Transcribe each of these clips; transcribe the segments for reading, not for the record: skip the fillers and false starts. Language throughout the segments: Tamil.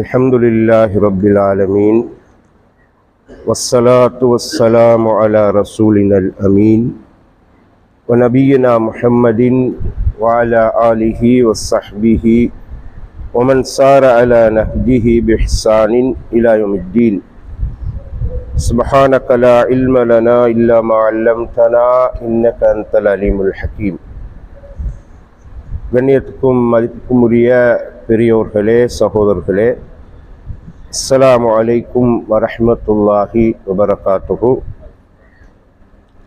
الحمد لله رب العالمين والصلاة والسلام على رسولنا الأمين ونبينا محمد وعلى آله وصحبه ومن سار على نهجه بإحسان إلى يوم الدين سبحانك لا علم لنا إلا ما علمتنا إنك أنت العليم الحكيم. கண்ணியத்துக்கும் மதிப்புக்கும் உரிய பெரியோர்களே, சகோதரர்களே, அஸ்ஸலாமு அலைக்கும் வரஹ்மத்துல்லாஹி வபரகாத்துஹு.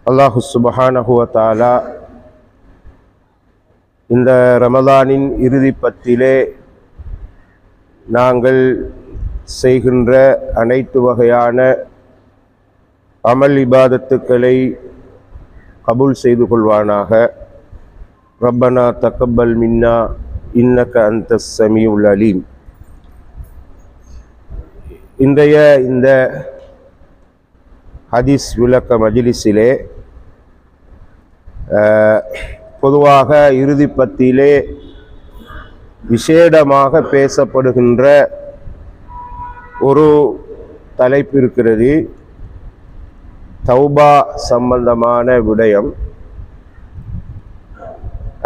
அல்லாஹு சுப்ஹானஹு வ தஆலா இந்த ரமலானின் இறுதி பத்திலே நாங்கள் செய்கின்ற அனைத்து வகையான அமல் இபாதத்துக்களை கபூல் செய்து கொள்வானாக. ரப்பனா தக்கப்பல் மின்னா இன்னக அன்தஸ் ஸமீஉல் அலீம். இன்றைய இந்த ஹதீஸ் விளக்க மஜ்லிஸிலே பொதுவாக இறுதி பத்தியிலே விசேடமாக பேசப்படுகின்ற ஒரு தலைப்பு இருக்கிறது. தௌபா சம்பந்தமான விடயம்.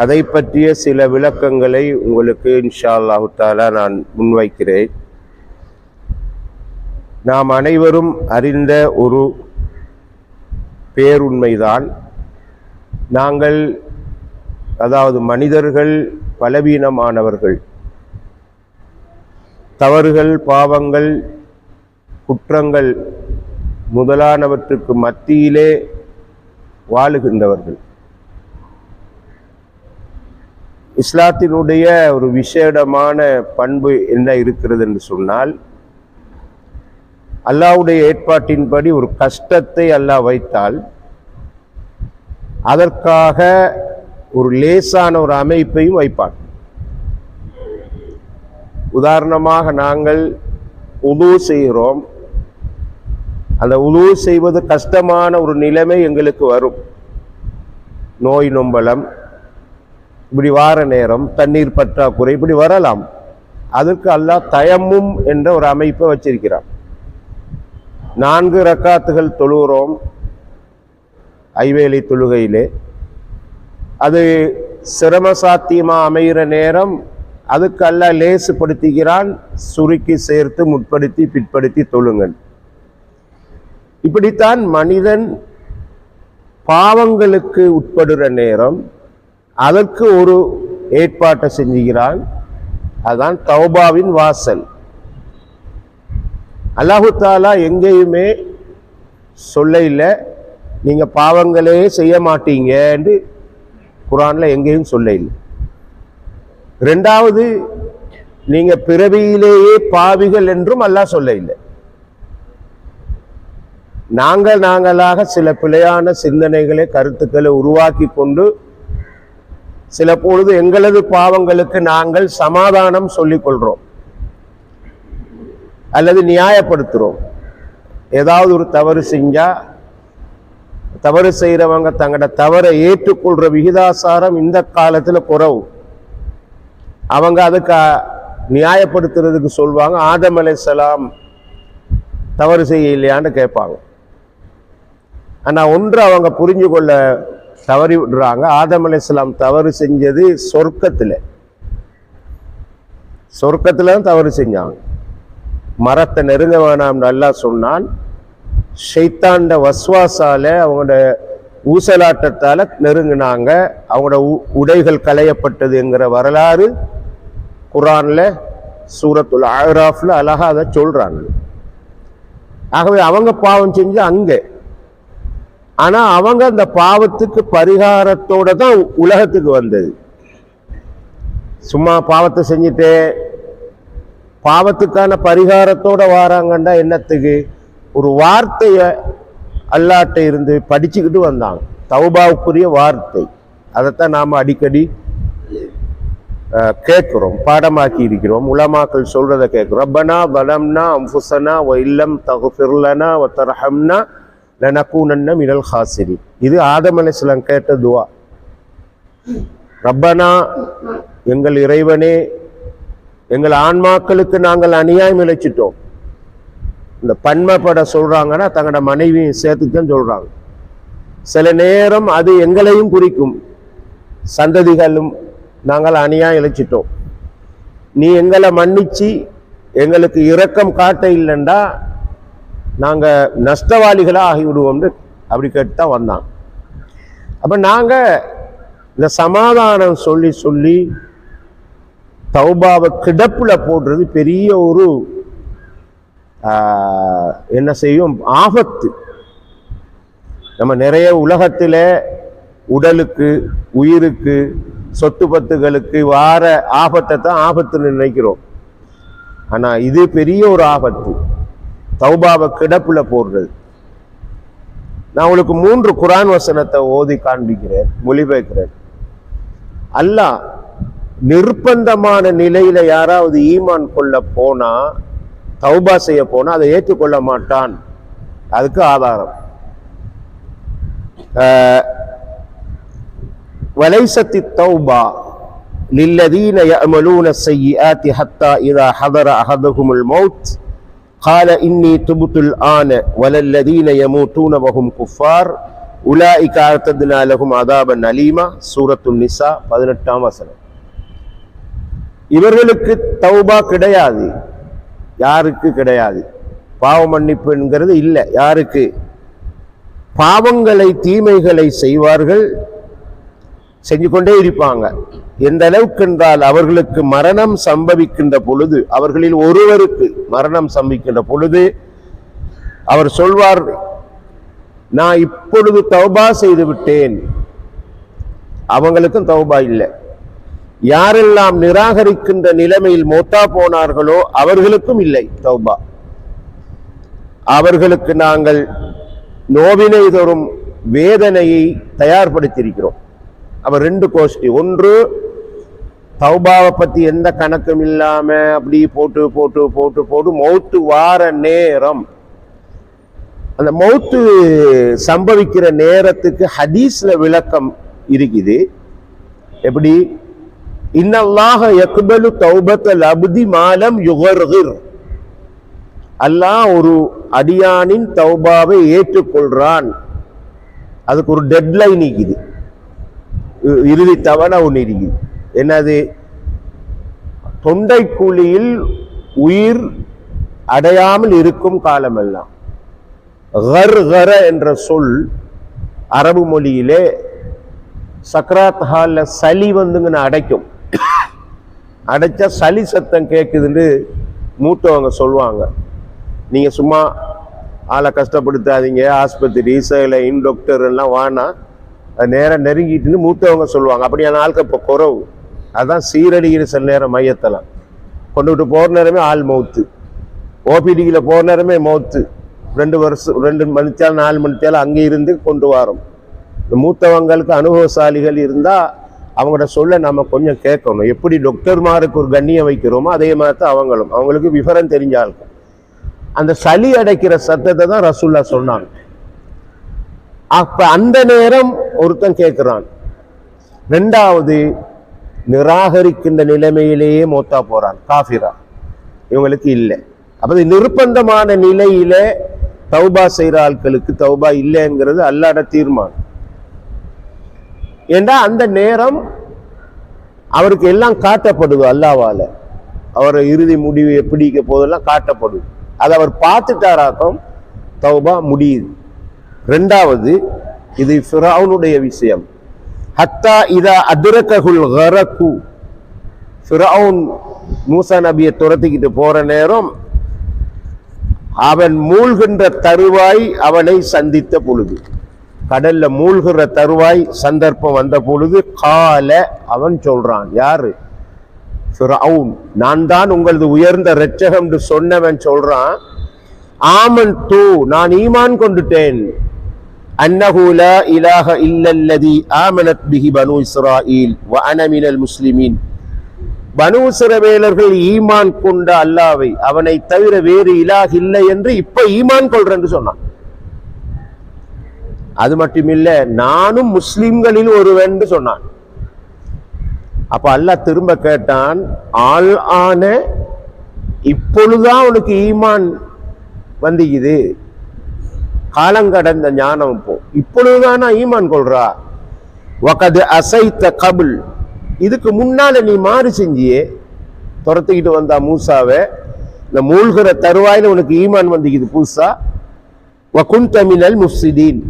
அதை பற்றிய சில விளக்கங்களை உங்களுக்கு இன்ஷா அல்லாஹு தஆலா நான் முன்வைக்கிறேன். நாம் அனைவரும் அறிந்த ஒரு பேருண்மைதான், நாங்கள் அதாவது மனிதர்கள் பலவீனமானவர்கள். தவறுகள், பாவங்கள், குற்றங்கள் முதலானவற்றுக்கு மத்தியிலே வாழுகின்றவர்கள். இஸ்லாத்தினுடைய ஒரு விசேடமான பண்பு என்ன இருக்கிறது என்று சொன்னால், அல்லாஹ்வுடைய ஏற்பாட்டின்படி ஒரு கஷ்டத்தை அல்லாஹ் வைத்தால் அதற்காக ஒரு லேசான ஒரு அமைப்பையும் வைப்பான். உதாரணமாக நாங்கள் உது செய்கிறோம். அந்த உது செய்வது கஷ்டமான ஒரு நிலைமை எங்களுக்கு வரும். நோய் நொம்பலம், இப்படி வார நேரம், தண்ணீர் பற்றாக்குறை, இப்படி வரலாம். அதற்கு அல்லாஹ் தயம்மும் என்ற ஒரு அமைப்பை வச்சிருக்கிறான். 4 ரக்காத்துகள் தொழுகிறோம் ஐவேளை தொழுகையிலே. அது சிரம சாத்தியமாக அமைகிற நேரம் அதுக்கு அல்லாஹ் லேசுப்படுத்துகிறான். சுருக்கி சேர்த்து முற்படுத்தி பிற்படுத்தி தொழுங்கள். இப்படித்தான் மனிதன் பாவங்களுக்கு உட்படுற நேரம் அதற்கு ஒரு ஏற்பாட்டை செஞ்சுகிறான். அதுதான் தௌபாவின் வாசல். அல்லாஹு தாலா எங்கேயுமே சொல்ல இல்லை நீங்க பாவங்களே செய்ய மாட்டீங்க என்று குர்ஆன்ல எங்கேயும் சொல்ல இல்லை. ரெண்டாவது, நீங்க பிறவியிலேயே பாவிகள் என்றும் அல்லாஹ் சொல்ல இல்லை. நாங்களாக சில பிழையான சிந்தனைகளை, கருத்துக்களை உருவாக்கி கொண்டு சில பொழுது எங்களது பாவங்களுக்கு நாங்கள் சமாதானம் சொல்லிக் கொள்றோம் அல்லது நியாயப்படுத்துறோம். ஏதாவது ஒரு தவறு செஞ்சா தவறு செய்யறவங்க தங்களோட தவறை ஏற்றுக்கொள்ற விகிதாசாரம் இந்த காலத்துல குறைவு. அவங்க அதுக்கு நியாயப்படுத்துறதுக்கு சொல்வாங்க, ஆதம் அலைஹிஸ்ஸலாம் தவறு செய்ய இல்லையான்னு கேட்பாங்க. ஆனா ஒன்று அவங்க புரிஞ்சு கொள்ள தவறி விடுறாங்க. ஆதம் அலைஹிஸ்ஸலாம் தவறு செஞ்சது சொர்க்கத்துல தான் தவறு செஞ்சாங்க. மரத்தை நெருங்க வேணாம்னு அல்லாஹ் சொன்னான். ஷைத்தாண்ட வஸ்வாசால, அவங்களோட ஊசலாட்டத்தால நெருங்கினாங்க. அவங்களோட உடைகள் களையப்பட்டது என்கிற வரலாறு குர்ஆன்ல சூரத்துல் அஅராஃப்ல அழகா அதை சொல்றாங்க. ஆகவே அவங்க பாவம் செஞ்சு அங்க, ஆனா அவங்க அந்த பாவத்துக்கு பரிகாரத்தோட தான் உலகத்துக்கு வந்தது. சும்மா பாவத்தை செஞ்சுட்டு பாவத்துக்கான பரிகாரத்தோட வாராங்கண்டா என்னத்துக்கு? ஒரு வார்த்தைய அல்லாஹ்ட்ட இருந்து படிச்சுக்கிட்டு வந்தாங்க, தௌபாவுக்குரிய வார்த்தை. அதைத்தான் நாம அடிக்கடி கேட்கிறோம், பாடமாக்கி இருக்கிறோம். உலமாக்கள் சொல்றதை கேட்கிறோம். ரப்பனா வலம்னா அன்ஃபுஸனா வ இல்லம் தக்ஃபிர் லனா வ தர்ஹம்னா லனகூனன்ன மினல் ஹாசிரின். இது ஆதம் அலைஹிஸ்ஸலாம் கேட்ட துஆ. ரப்பனா, எங்கள் இறைவனே, எங்கள் ஆன்மாக்களுக்கு நாங்கள் அநியாயம் இழைச்சிட்டோம். இந்த பன்மைப்பட சொல்றாங்கன்னா தங்களோட மனைவியும் சேர்த்துதான் சொல்றாங்க. சில நேரம் அது எங்களையும் குறிக்கும், சந்ததிகளும் நாங்கள் அநியாயம் இழைச்சிட்டோம், நீ எங்களை மன்னிச்சு எங்களுக்கு இரக்கம் காட்ட இல்லைண்டா நாங்க நஷ்டவாளிகளா ஆகிவிடுவோம்னு அப்படி கேட்டுதான் வந்தாங்க. அப்ப நாங்க இந்த சமாதானம் சொல்லி சொல்லி தௌபாவை கிடப்புல போடுறது பெரிய ஒரு என்ன செய்யும் ஆபத்து. நம்ம நிறைய உலகத்துல உடலுக்கு, உயிருக்கு, சொத்து பத்துகளுக்கு வார ஆபத்தை தான் ஆபத்துன்னு நினைக்கிறோம். ஆனா இது பெரிய ஒரு ஆபத்து, தௌபாவை கிடப்புல போடுறது. நான் உங்களுக்கு 3 குர்ஆன் வசனத்தை ஓதி காண்பிக்கிறேன், மொழிபெயர்க்கிறேன். அல்லாஹ் நிர்பந்தமான நிலையில யாராவது ஈமான் கொள்ள போனா, தௌபா செய்ய போனா அதை ஏற்றுக்கொள்ள மாட்டான். அதுக்கு ஆதாரம் வலைசத்தி தௌபா للذين يعملون السيئات حتى إذا حضر أحدهم الموت قال إني تبت الآن ولا الذين يموتون وهم كفار أولئك أعتدنا لهم عذابا أليما. சூரத்து நிசா 18ஆம் வசனம். இவர்களுக்கு தௌபா கிடையாது. யாருக்கு கிடையாது? பாவ மன்னிப்புங்கிறது இல்லை. யாருக்கு? பாவங்களை, தீமைகளை செய்வார்கள், செஞ்சு கொண்டே இருப்பாங்க. எந்த அளவுக்கு என்றால் அவர்களுக்கு மரணம் சம்பவிக்கின்ற பொழுது, அவர்களில் ஒருவருக்கு மரணம் சம்பவிக்கின்ற பொழுது அவர் சொல்வார், நான் இப்பொழுது தௌபா செய்து விட்டேன். அவங்களுக்கும் தௌபா இல்லை. யாரெல்லாம் நிராகரிக்கின்ற நிலைமையில் மௌத்தா போனார்களோ அவர்களுக்கும் இல்லை தௌபா. அவர்களுக்கு நாங்கள் நோவினை தரும் வேதனையை தயார்படுத்தியிருக்கிறோம். அவர் 2 கோஷ்டி. ஒன்று, தௌபாவை பத்தி எந்த கணக்கும் இல்லாம அப்படி போட்டு போட்டு போட்டு போட்டு மௌத்து வார நேரம், அந்த மௌத்து சம்பவிக்கிற நேரத்துக்கு ஹதீஸ்ல விளக்கம் இருக்குது. எப்படி? இன்னல்லாஹ யக்பலு தௌபத்தல் அப்தி மாலம் யுகர்கிர். அல்லாஹ் ஒரு அடியானின் தௌபாவை ஏற்றுக்கொள்றான். அதுக்கு ஒரு டெட்லைன் இருக்குது, இறுதி தவணை ஒன்று இருக்குது. என்னது? தொண்டை குழியில் உயிர் அடையாமல் இருக்கும் காலமெல்லாம். கர் கர என்ற சொல் அரபு மொழியிலே சக்ராத் ஹால்ல சளி வந்துங்கன்னு அடைக்கும். அடைச்சா சளி சத்தம் கேட்குதுன்னு மூத்தவங்க சொல்லுவாங்க. நீங்க சும்மா ஆளை கஷ்டப்படுத்தாதீங்க, ஆஸ்பத்திரி சைலைன் டாக்டர் எல்லாம் வானா அது நேரம் நெருங்கிட்டுன்னு மூத்தவங்க சொல்லுவாங்க. அப்படியான ஆட்கள் இப்போ குறவு. அதுதான் சீரடிக்கிற சில நேரம் மையத்தெல்லாம் கொண்டு விட்டு போகிற நேரமே ஆள் மௌத்து, ஓபிடியில் போகிற நேரமே மௌத்து. 2 வருஷம் 2 மணித்தாலும் 4 மணித்தாலும் அங்கே இருந்து கொண்டு வரோம். இந்த மூத்தவங்களுக்கு அனுபவசாலிகள் இருந்தால் அவங்களோட சொல்ல நம்ம கொஞ்சம் கேட்கணும். எப்படி டாக்டர்மாருக்கு ஒரு கண்ணியம் வைக்கிறோமோ அதே மாதிரி தான் அவங்களுக்கு விவரம் தெரிஞ்சாலும். அந்த சளி அடைக்கிற சத்தத்தை தான் ரசூல்லா சொன்னாங்க. அப்ப அந்த நேரம் ஒருத்தன் கேட்கிறான். 2வது, நிராகரிக்கின்ற நிலைமையிலேயே மௌத்தா போறான், காஃபிரா. இவங்களுக்கு இல்லை. அப்ப நிர்பந்தமான நிலையில தௌபா செய்யற ஆட்களுக்கு தௌபா இல்லைங்கிறது அல்லாஹ்வோட தீர்மானம். ஏண்டா அந்த நேரம் அவருக்கு எல்லாம் காட்டப்படுது அல்லாஹ்வால. அவர் இறுதி முடிவு எப்படி போதெல்லாம் காட்டப்படுது. அதை அவர் பார்த்துட்டாராக்கும் தௌபா முடியுது. 2வது, இது ஃபிரௌனுடைய விஷயம். ஹத்தா இதா அத்ரகஹுல் கரகு. ஃபிரௌன் மூசா நபியை துரத்திக்கிட்டு போற நேரம் அவன் மூழ்கின்ற தருவாய் அவனை சந்தித்த பொழுது, கடல்ல மூழ்கிற தருவாய் சந்தர்ப்பம் வந்த பொழுது, கால அவன் சொல்றான். யாரு? ஃபிரௌன். நான் தான் உங்களது உயர்ந்த இரட்சகம் என்று சொன்னவன் சொல்றான், ஆமன் தூ, நான் ஈமான் கொண்டுட்டேன், அன்னஹு லா இலாஹ இல்லல்லதி ஆமனத் பிஹி பனு இஸ்ராயீல் வ அன மினல் முஸ்லிமீன். பனு இஸ்ரவேலர்கள் ஈமான் கொண்ட அல்லாஹ்வை, அவனை தவிர வேறு இலாஹ் இல்லை என்று இப்ப ஈமான் கொள்றேன்னு சொன்னான். அது மட்டுமில்ல, நானும் முஸ்லிம்களில் ஒருவன் சொன்னான். அப்ப அல்லாஹ் திரும்ப கேட்டான், ஆள் ஆன இப்பொழுதுதான் உனக்கு ஈமான் வந்திக்குது, காலங்கடந்த ஞானம் இப்பொழுதுதான் ஈமான் கொள்றா. வகது அசைத்த கபுல், இதுக்கு முன்னால நீ மாறு செஞ்சியே, துரத்துக்கிட்டு வந்தா மூசாவை, இந்த மூழ்கிற தருவாயில உனக்கு ஈமான் வந்திக்குது புதுசா. வகுந்த மினல் முஃப்ஸிதீன்,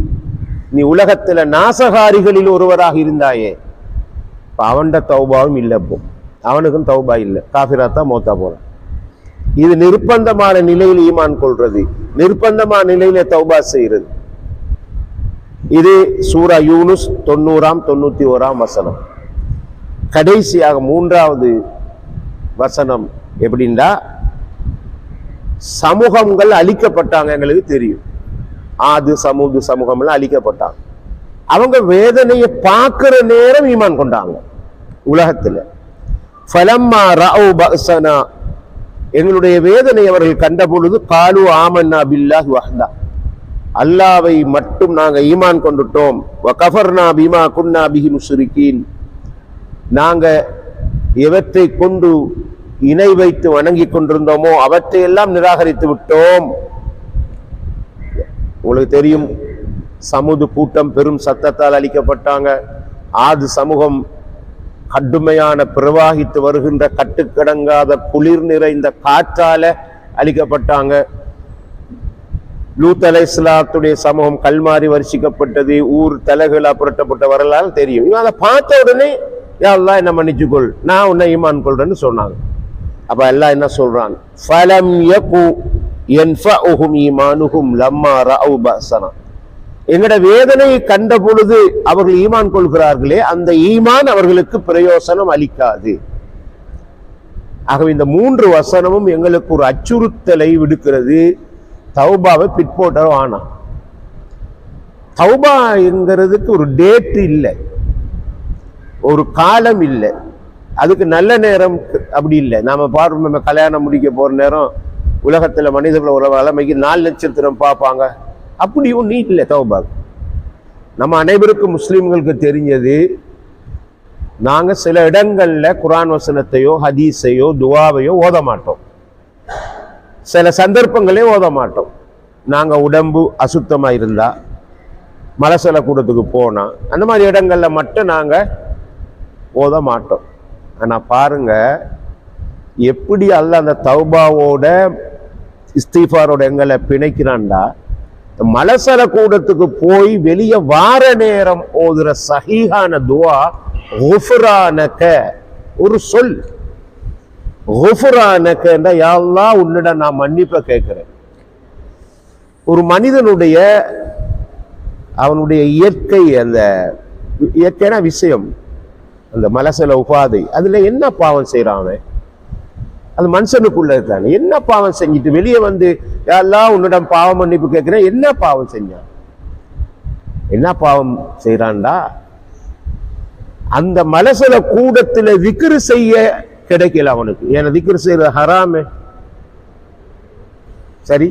நீ உலகத்துல நாசகாரிகளில் ஒருவராக இருந்தாயே. அவன்ட தௌபாவும் இல்லை, இப்போ அவனுக்கும் தௌபா இல்லை, காஃபிராத்தான் மௌத்தா போறான். இது நிர்பந்தமான நிலையில் ஈமான் கொள்றது, நிர்பந்தமான நிலையில தௌபா செய்யறது. இது சூரா யூனுஸ் 90ஆம் 91ஆம் வசனம். கடைசியாக 3வது வசனம் எப்படின்னா, சமூகங்கள் அழிக்கப்பட்டாங்க, எங்களுக்கு தெரியும். ஆது சமூது சமூகம்லாம் அழிக்கப்பட்டாங்க. அவங்க வேதனையை பார்க்கிற நேரம் ஈமான் கொண்டாங்க உலகத்துல. ஃபலம்மா ரஅவு பஅஸனா, எங்களுடைய வேதனை அவர்கள் கண்ட பொழுது, காலு ஆமன்னா பில்லாஹி வஹ்தா, அல்லாவை மட்டும் நாங்க ஈமான் கொண்டுட்டோம். வகஃபர்னா பிமா குன்னா பிஹி முஷ்ரிகீன், நாங்க எவற்றை கொண்டு இணை வைத்து வணங்கி கொண்டிருந்தோமோ அவற்றை எல்லாம் நிராகரித்து விட்டோம். உங்களுக்கு தெரியும், சமுது கூட்டம் பெரும் சத்தத்தால் அழிக்கப்பட்டாங்க. ஆது சமூகம் கடுமையான பிரவாகித்து வருகின்ற கட்டுக்கடங்காத குளிர் நிறைந்த காற்றால அழிக்கப்பட்டாங்க. லூத் அலைஹிஸ்ஸலாத்துடைய சமூகம் கல்மாறி வருஷிக்கப்பட்டது, ஊர் தலைகளா புரட்டப்பட்ட வரலாறு தெரியும். இவன் அதை பார்த்த உடனே, யா அல்லாஹ் என்ன மன்னிச்சுக்கொள், நான் உன்னை ஈமான் கொள்றேன்னு சொன்னாங்க. அப்ப அல்லாஹ் என்ன சொல்றான், ஃபலம் யகு யன்ஃபஉஹும் ஈமானுஹும் லம்மா ரஅவு பஅஸனா, எங்கட வேதனையை கண்ட பொழுது அவர்கள் ஈமான் கொள்கிறார்களே, அந்த ஈமான் அவர்களுக்கு பிரயோசனம் அளிக்காது. ஆகவே இந்த 3 வசனமும் எங்களுக்கு ஒரு அச்சுறுத்தலை விடுக்கிறது. தௌபாவை பிற்போட்டரும் ஆனா, தௌபா என்கிறதுக்கு ஒரு டேட் இல்லை, ஒரு காலம் இல்லை, அதுக்கு நல்ல நேரம் அப்படி இல்லை. நாம பார்ப்போம், நம்ம கல்யாணம் முடிக்க போற நேரம் உலகத்துல மனிதர்கள் ஒரு வளமைக்கு 4 நட்சத்திரம் பார்ப்பாங்க, அப்படி ஒன்றும் இல்லை தௌபா. நம்ம அனைவருக்கும் முஸ்லிம்களுக்கு தெரிஞ்சது, நாங்க சில இடங்கள்ல குர்ஆன் வசனத்தையோ ஹதீஸையோ துவாவையோ ஓத மாட்டோம், சில சந்தர்ப்பங்களே ஓத மாட்டோம். நாங்க உடம்பு அசுத்தமா இருந்தா, மலசல கூடத்துக்கு போனா, அந்த மாதிரி இடங்கள்ல மட்டும் நாங்க ஓத மாட்டோம். ஆனா பாருங்க எப்படி அல்லாஹ் அந்த தௌபாவோட இஸ்திஃபாரோட எங்களை பிணைக்கிறான்டா. மலசல கூடத்துக்கு போய் வெளியே வார நேரம் ஓதுற சஹீஹான துவா குஃப்ரானக, ஒரு சொல் குஃப்ரானக என்றா, யா அல்லாஹ் உன்னிடம் நான் மன்னிப்பை கேட்கிறேன். ஒரு மனிதனுடைய அவனுடைய இயற்கை, அந்த இயற்கையான விஷயம், அந்த மலசல உபாதை, அதுல என்ன பாவம் செய்யறான் அவன், அது மனுஷனுக்குள்ள இருக்காங்க. என்ன பாவம் செஞ்சுட்டு வெளியே வந்து யா அல்லாஹ் உன்னிடம் பாவம் மன்னிப்பு கேட்கிறேன், என்ன பாவம் செஞ்சான், என்ன பாவம் செய்யறான்டா. அந்த மலசல கூடத்துல திக்ரு செய்ய கிடைக்கல அவனுக்கு, ஏன்னா திக்ரு செய்யறது ஹராமே. சரி,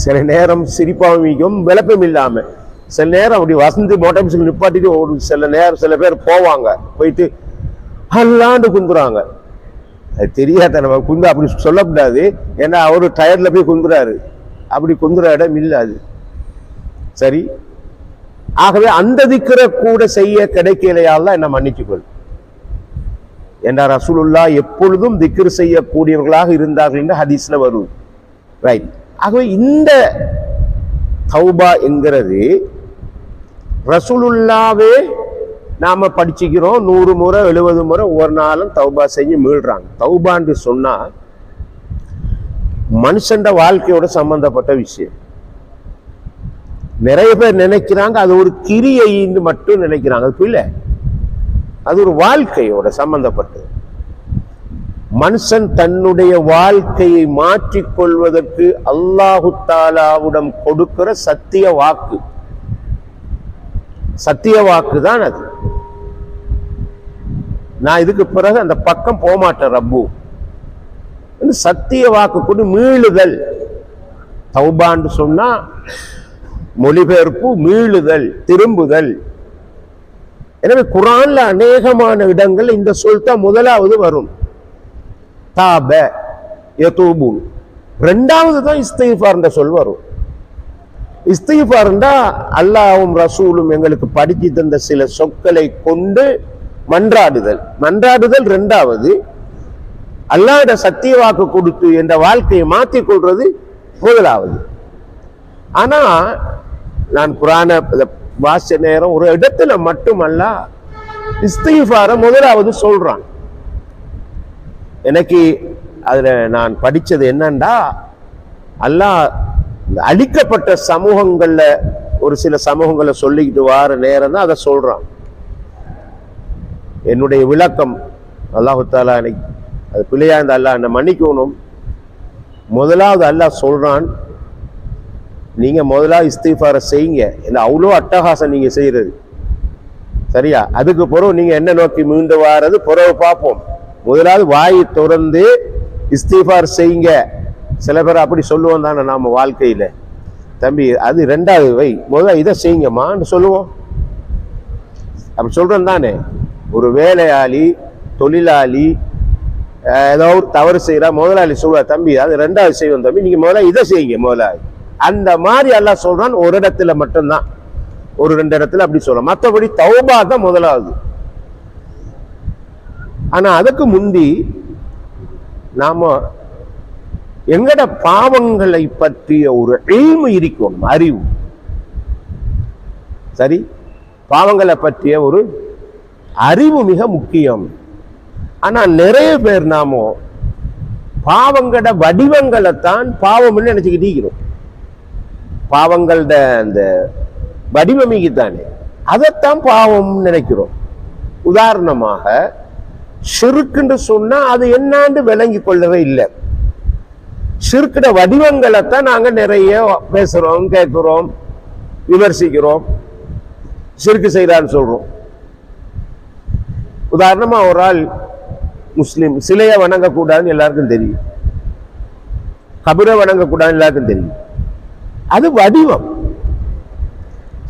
சில நேரம் சிரிப்பாவும் விளப்பம் இல்லாம, சில நேரம் அப்படி வசந்து மோட்டார் சைக்கிள் நிப்பாட்டிட்டு ஒரு சில நேரம் சில பேர் போவாங்க, போயிட்டு அல்லாண்டு குந்துறாங்க. அது தெரியாத நம்ம குந்து அப்படி சொல்லக்கூடாது, ஏன்னா அவரு டயர்ல போய் குந்துறாரு, அப்படி குந்துற இடம் இல்லை அது. சரி, ஆகவே அந்த திக்ர கூட செய்ய கிடைக்கலையால என்ன மன்னிச்சுக்கொள் என்றார் ரசூலுல்லாஹ். எப்பொழுதும் திக்ர் செய்யக்கூடியவர்களாக இருந்தார்கள் என்று ஹதீஸ்ல வரும். ரைட். ஆகவே இந்த தௌபா என்கிறது ரசூலுல்லாவே நாம படிச்சுக்கிறோம், 100 முறை 70 முறை ஒவ்வொரு நாளும் தௌபா செஞ்சு மீள்றாங்க. தௌபான்னு சொன்னா மனுஷன் வாழ்க்கையோட சம்பந்தப்பட்ட விஷயம். நிறைய பேர் நினைக்கிறாங்க அது ஒரு கிரியைன்னு மட்டும் நினைக்கிறாங்க, அது இல்லை, அது ஒரு வாழ்க்கையோட சம்பந்தப்பட்டது. மனுஷன் தன்னுடைய வாழ்க்கையை மாற்றிக்கொள்வதற்கு அல்லாஹு தாலாவிடம் கொடுக்கிற சத்திய வாக்கு, சத்திய வாக்கு தான் அது. நான் இதுக்கு பிறகு அந்த பக்கம் போக மாட்டேன் ரப்பு, சத்திய வாக்கு கொண்டு மீளுதல். தௌபான்னு சொன்னா மொழிபெயர்ப்பு மீளுதல், திரும்புதல். எனவே குர்ஆன்ல அநேகமான இடங்கள் இந்த சொல் தான் முதலாவது வரும். தாப யதூபு. ரெண்டாவது தான் இஸ்திக்ஃபார் என்ற சொல் வரும். இஸ்திக்ஃபார்ண்டா அல்லாஹ்வும் ரசூலும் எங்களுக்கு படித்து தந்த சில சொற்களை கொண்டு மன்றாடுதல் ரெண்டாவது. அல்லாஹ்விட சத்திய வாக்கு கொடுத்து என்ற வாழ்க்கையை மாற்றிக் கொள்றது முதலாவது. ஆனா நான் குர்ஆனை வாசிச்ச நேரம் ஒரு இடத்துல மட்டுமல்ல இஸ்திக்ஃபார முதலாவது சொல்றான். எனக்கு அதுல நான் படிச்சது என்னண்டா, அல்லாஹ் அழிக்கப்பட்ட சமூகங்கள்ல ஒரு சில சமூகங்களை சொல்லிக்கிட்டு வார நேரம் தான் அதை சொல்றான். என்னுடைய விளக்கம் அல்லாஹு தாலா அது பிள்ளையா இந்த அல்லாஹ் என்ன மன்னிக்கணும். முதலாவது அல்லாஹ் சொல்றான், நீங்க முதலாவது இஸ்திக்ஃபார செய்யுங்க. இல்லை அவ்வளோ அட்டகாசம் நீங்க செய்யறது சரியா? அதுக்கு பிறகு நீங்க என்ன நோக்கி மீண்டு வாரது பிறகு பார்ப்போம். முதலாவது வாயை திறந்து இஸ்திக்ஃபார் செய்யுங்க. சில பேர் அப்படி சொல்லுவோம் தானே நாம வாழ்க்கையில. தம்பி அது ரெண்டாவது வை, முதல்ல இதை செய்யுங்கம்மான்னு சொல்லுவோம். அப்படி சொல்றோம் தானே. ஒரு வேலையாளி தொழிலாளி ஏதோ ஒரு தவறு செய்யறா, முதலாளி சொல்லுவா, தம்பி அது ரெண்டாவது செய்வோம் தம்பி, நீங்க முதல்ல இதை செய்யுங்க முதலாளி. அந்த மாதிரி அல்லாஹ் சொல்றான். ஒரு இடத்துல மட்டும்தான், ஒரு ரெண்டு இடத்துல அப்படி சொல்றோம். மற்றபடி தௌபா தான் முதலாவது. ஆனா அதுக்கு முந்தி நாம எங்கட பாவங்களை பற்றிய ஒரு இல்மு இருக்கணும், அறிவு. சரி, பாவங்களை பற்றிய ஒரு அறிவு மிக முக்கியம். ஆனா நிறைய பேர் நாமோ பாவங்களோட வடிவங்களை தான் பாவம்னு நினைச்சுக்கிட்டு இருக்கிறோம். பாவங்களோட அந்த வடிவமைக்குத்தானே அதைத்தான் பாவம் நினைக்கிறோம். உதாரணமாக ஷிர்க்குன்னு சொன்னா அது என்னான்னு விளங்கி கொள்ளவே இல்லை. ஷிர்க்குட வடிவங்களைத்தான் நாங்க நிறைய பேசுறோம், கேட்கிறோம், விமர்சிக்கிறோம், ஷிர்க்கு செய்யறான்னு சொல்றோம். உதாரணமா ஒரு ஆள் முஸ்லிம் சிலையை வணங்கக்கூடாதுன்னு எல்லாருக்கும் தெரியும், கபரை வணங்கக்கூடாதுன்னு எல்லாருக்கும் தெரியும். அது வடிவம்.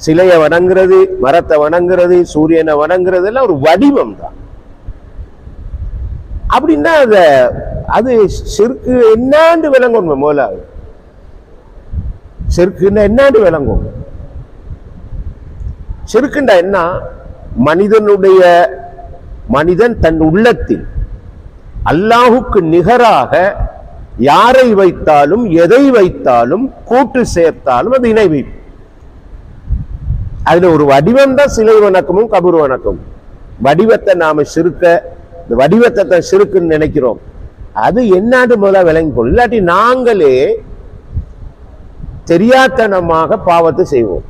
சிலையை வணங்குறது, மரத்தை வணங்குறது, சூரியனை வணங்குறது எல்லாம் ஒரு வடிவம் தான். அப்படின்னா அது ஷிர்க்கு என்னாண்டு விளங்கணும். முதலாவது ஷிர்க்குன்னா என்னாண்டு விளங்கும். ஷிர்க்குண்டா என்ன? மனிதன் தன் உள்ளத்தில் அல்லாஹுக்கு நிகராக யாரை வைத்தாலும் எதை வைத்தாலும் கூட்டு சேர்த்தாலும் அது இணை வைப்பு. அதுல ஒரு வடிவம் தான் சிலை வணக்கமும் கபர் வணக்கமும். வடிவத்தை நாம இந்த வடிவத்தை தான் ஷிர்க்குன்னு நினைக்கிறோம். அது என்னான்னு முதல்ல விளங்கிக்கொள்ளும். இல்லாட்டி நாங்களே தெரியாத்தனமாக பாவத்தை செய்வோம்,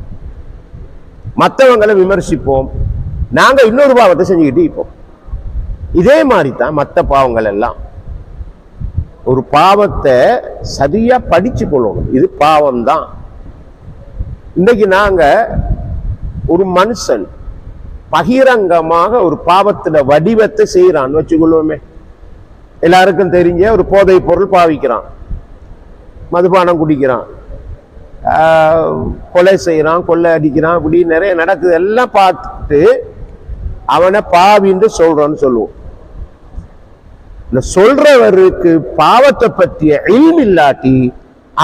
மற்றவங்களை விமர்சிப்போம், நாங்க இன்னொரு பாவத்தை செஞ்சுக்கிட்டு இருப்போம். இதே மாதிரி தான் மற்ற பாவங்கள் எல்லாம். ஒரு பாவத்தை சரியா படிச்சு கொள்ளணும், இது பாவம் தான். இன்னைக்கு நாங்க ஒரு மனுஷன் பகிரங்கமாக ஒரு பாவத்துல வடிவத்தை செய்யறான்னு வச்சுக்கொள்வோமே. எல்லாருக்கும் தெரிஞ்ச ஒரு போதை பொருள் பாவிக்கிறான், மதுபானம் குடிக்கிறான், கொலை செய்யறான், கொள்ளை அடிக்கிறான், இப்படி நிறைய நடக்குது. எல்லாம் பார்த்துட்டு அவனை பாவின்னு சொல்றான்னு சொல்லுவோம். இந்த சொல்றவருக்கு பாவத்தை பற்றிய இல்ம் இல்லாட்டி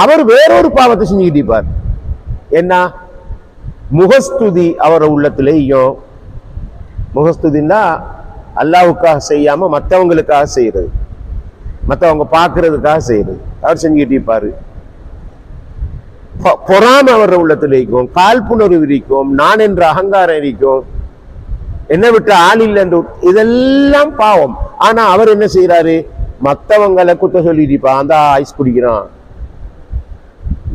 அவர் வேறொரு பாவத்தை செஞ்சுக்கிட்டு இருப்பார். என்ன? முகஸ்துதி அவர் உள்ளத்திலேயும். முகஸ்துதின்னா அல்லாஹ்வுக்காக செய்யாம மற்றவங்களுக்காக செய்யறது, மற்றவங்க பார்க்கறதுக்காக செய்யறது, அவர் செஞ்சுக்கிட்டு இருப்பாரு. பொறாமை அவர் உள்ளத்துல இருக்கும், காழ்ப்புணர்வு இருக்கும், நான் என்ற அகங்காரம் இருக்கும், என்ன விட்டு ஆள் இல்லை என்று, இதெல்லாம் பாவம். ஆனா அவர் என்ன செய்யறாரு? மற்றவங்களை குத்த சொல்லிட்டு அந்த ஐஸ் குடிக்கிறான்,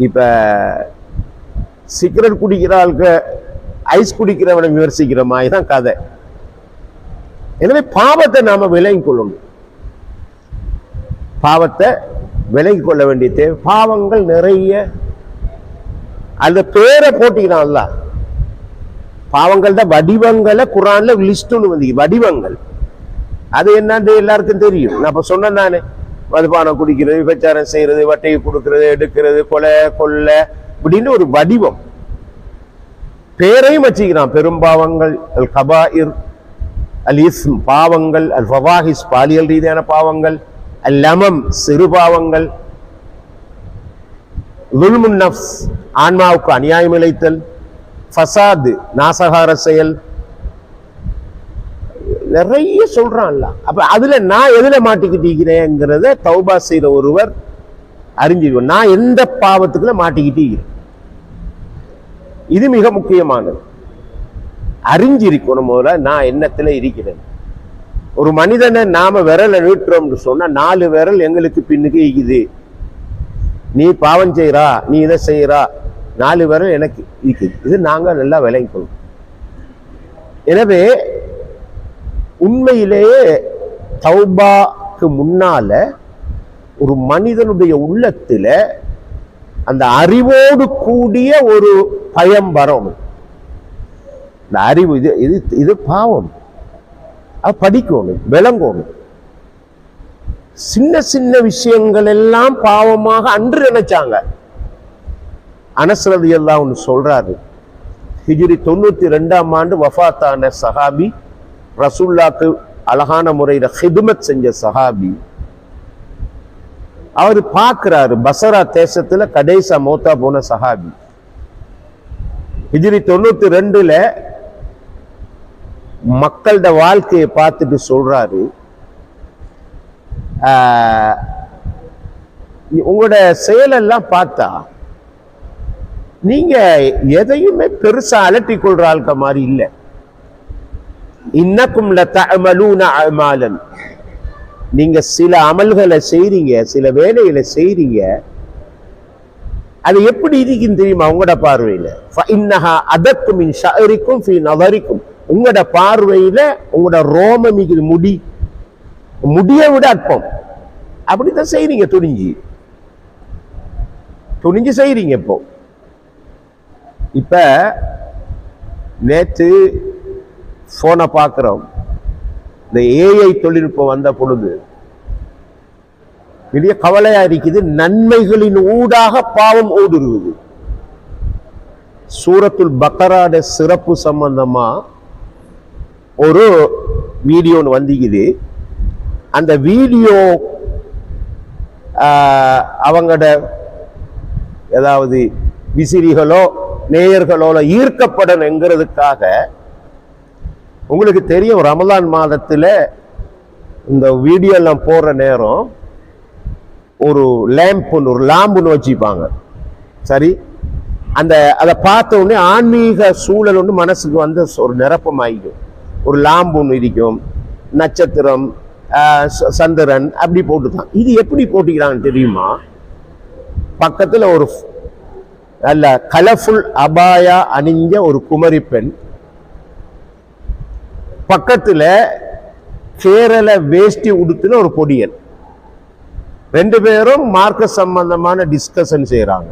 இப்ப சிகரெட் குடிக்கிற ஆளுக்கு ஐஸ் குடிக்கிறவனை விமர்சிக்கிற மாதிரி தான் கதை. எனவே பாவத்தை நாம விலகி கொள்ளணும், பாவத்தை விலகி கொள்ள வேண்டிய தேவை. பாவங்கள் நிறைய, அந்த பேரை போட்டிக்கிறான்ல, பாவங்கள் தான் வடிவங்களை குர்ஆன்ல லிஸ்ட் ஒன்று வந்து வடிவங்கள். அது என்னன்னு எல்லாருக்கும் தெரியும். நான் இப்ப சொன்னேன் தானே, மதுபானம் குடிக்கிறது, விபச்சாரம் செய்யறது, வட்டையை கொடுக்கறது, எடுக்கிறது, கொலை கொள்ளை இப்படின்னு ஒரு வடிவம். பேரையும் வச்சுக்கிறான். பெரும்பாவங்கள் அல் கபாயிர், அல் இஸ்ம் பாவங்கள், அல் ஃபவாஹிஸ் பாலியல் ரீதியான பாவங்கள், அல் லமம் சிறு பாவங்கள், லுல்முன் நஃப்ஸ் ஆன்மாவுக்கு அநியாயம் இழைத்தல், ஃபசாது நாசகார செயல், நிறைய சொல்றான்ல. அப்ப அதுல நான் எதுல மாட்டிக்கிட்டீங்கிறேங்கிறத தௌபா செய்யற ஒருவர் அறிஞ்சிருவோம். நான் எந்த பாவத்துக்குள்ள மாட்டிக்கிட்டீங்க, இது மிக முக்கியமானது. அறிஞ்சிருக்கணும் போல நான் எண்ணத்துல இருக்கிறேன். ஒரு மனிதனை நாம விரலை நீட்டுறோம்னு சொன்னா 4 விரல் எங்களுக்கு பின்னுக்கு இருக்குது. நீ பாவம் செய்யறா, நீ இதை செய்யறா, 4 விரல் எனக்கு இருக்குது. இது நாங்க நல்லா விளங்கிக்கணும். எனவே உண்மையிலேயே தௌபாக்கு முன்னால ஒரு மனிதனுடைய உள்ளத்துல அந்த அறிவோடு கூடிய ஒரு பயம் வரணும். இந்த அறிவு இது இது இது பாவம், அது படிக்கணும், விளங்கணும். சின்ன சின்ன விஷயங்கள் எல்லாம் பாவமாக அன்று நினைச்சாங்க. அனஸ் ரலியல்லாஹு அன்ஹு சொல்றாரு, ஹிஜ்ரி 92ஆம் ஆண்டு வஃபாத்தான சஹாபி, ரசூலுல்லாஹ்க்கு அழகான முறையில ஹிதுமத் செஞ்ச சஹாபி. அவர் பார்க்கிறாரு, பசரா தேசத்துல கடைசா மௌத்தா போன சஹாபி. ஹிஜ்ரி 92ல மக்களோட வாழ்க்கையை பார்த்துட்டு சொல்றாரு, உங்களோட செயலெல்லாம் பார்த்தா நீங்க எதையுமே பெருசா அலட்டி கொள்ற ஆள்க மாதிரி இல்லை. இன்னக்கும் லதஅமலூன அமாலன், நீங்க சில அமல்களை செய்றீங்க, சில வேலைகளை செய்றீங்க, அது எப்படி இருக்குன்னு தெரியுமா உங்களோட பார்வையில? ஃபஇன்னஹா அதக்கு மின் ஷஅரிக்கும் ஃபீ நதரிக்கும், உங்களோட பார்வையில உங்களோட ரோமம் இருக்குது, முடியை விட அற்பம். அப்படித்தான் செய்றீங்க, துணிஞ்சு செய்றீங்க. இப்ப நேற்று போனை பார்க்கிறோம், இந்த ஏஐ தொழில்நுட்பம் வந்த பொழுது பெரிய கவலையா இருக்குது. நன்மைகளின் ஊடாக பாவம் ஊடுருவது. சூரத்துல் பக்கராட சிறப்பு சம்பந்தமா ஒரு வீடியோ வந்திக்குது. அந்த வீடியோ அவங்களோட ஏதாவது விசிறிகளோ நேயர்களோட ஈர்க்கப்படணுங்கிறதுக்காக, உங்களுக்கு தெரியும் ரமலான் மாதத்துல இந்த வீடியோ எல்லாம் போடுற நேரம் ஒரு லாம்புன்னு வச்சுப்பாங்க. சரி, அதை பார்த்த உடனே ஆன்மீக சூழல் ஒன்று மனசுக்கு வந்து ஒரு நிரப்பம் ஆகிடும். ஒரு லாம்பு ஒன்று இருக்கும், நட்சத்திரம், சந்திரன் அப்படி போட்டுதான். இது எப்படி போட்டுக்கிறான்னு தெரியுமா? பக்கத்துல ஒரு நல்ல கலர்ஃபுல் அபாயா அணிஞ்ச ஒரு குமரி பெண், பக்கத்துல கேரள வேஷ்டி உடுத்துன ஒரு பொடியன், 2 பேரும் மார்க்க சம்பந்தமான டிஸ்கஷன் செய்யறாங்க.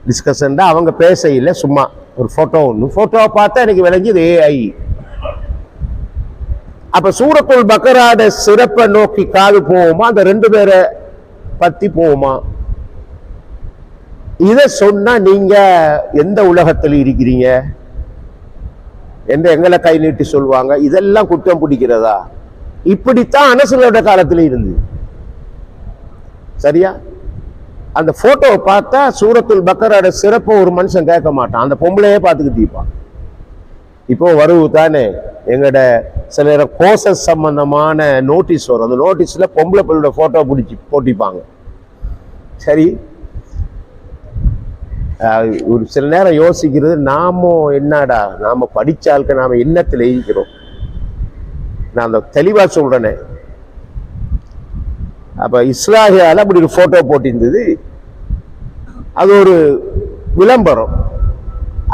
டிஸ்கஷன் தான், அவங்க பேச இல்லை, சும்மா ஒரு போட்டோவை பார்த்தா எனக்கு விளங்கி இது ஏஐ. அப்ப சூரத்துல் பக்கராட சிறப்பை நோக்கி காது போவோமா, அந்த 2 பேரை பத்தி போவோமா? இத சொன்னா நீங்க எந்த உலகத்தில் இருக்கிறீங்க என்று எங்களை கை நீட்டி சொல்லுவாங்க. இதெல்லாம் குற்றம் பிடிக்கிறதா? இப்படித்தான் அனசுலோட காலத்துல இருந்து. சரியா? அந்த போட்டோவை பார்த்தா சூரத்துல் பக்கராட சிறப்பை ஒரு மனுஷன் கேட்க மாட்டான், அந்த பொம்பளையே பார்த்துக்கிட்டு இருப்பான். இப்போ வருவு தானே எங்கட சில நேரம் கோர்சஸ் சம்பந்தமான நோட்டீஸ் வரும். அந்த நோட்டீஸ்ல பொம்பளை பிள்ளையோட போட்டோ பிடிச்சி போட்டிப்பாங்க. சரி, ஒரு சில நேரம் யோசிக்கிறது, என்னடா நாம படிச்சால்க நாம எண்ணத்துல இருக்கிறோம். நான் அந்த தெளிவா சொல்றேனே. அப்ப இஸ்லாமியால அப்படி ஒரு போட்டோ போட்டிருந்தது, அது ஒரு விளம்பரம்.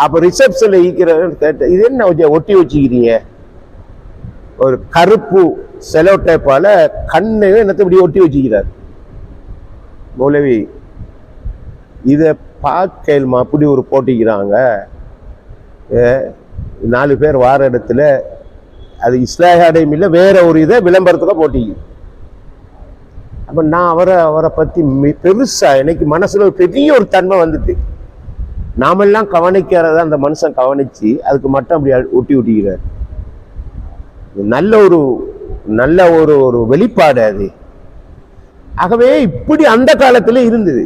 அப்ப ரிசப்ஷன்ல இருக்கிறன்னு கேட்ட, இது என்ன ஒட்டி வச்சுக்கிறீங்க? ஒரு கருப்பு செலோ டேப்பால கண்ணு என்னத்தை இப்படி ஒட்டி வச்சுக்கிறார். மௌலவி இத பார்க்கலுமா அப்படி ஒரு போட்டிக்கிறாங்க. 4 பேர் வார இடத்துல அது இஸ்லாமியம் இல்லை, வேற ஒரு இதை விளம்பரத்துல போட்டிக்கு. அப்ப நான் அவரை பத்தி பெருசா எனக்கு மனசுல ஒரு பெரிய ஒரு தன்மை வந்துட்டு, நாமெல்லாம் கவனிக்கிறத அந்த மனுஷன் கவனிச்சு அதுக்கு மட்டும் அப்படி ஒட்டிக்கிறார். நல்ல ஒரு ஒரு வெளிப்பாடு அது. ஆகவே இப்படி அந்த காலத்துல இருந்தது.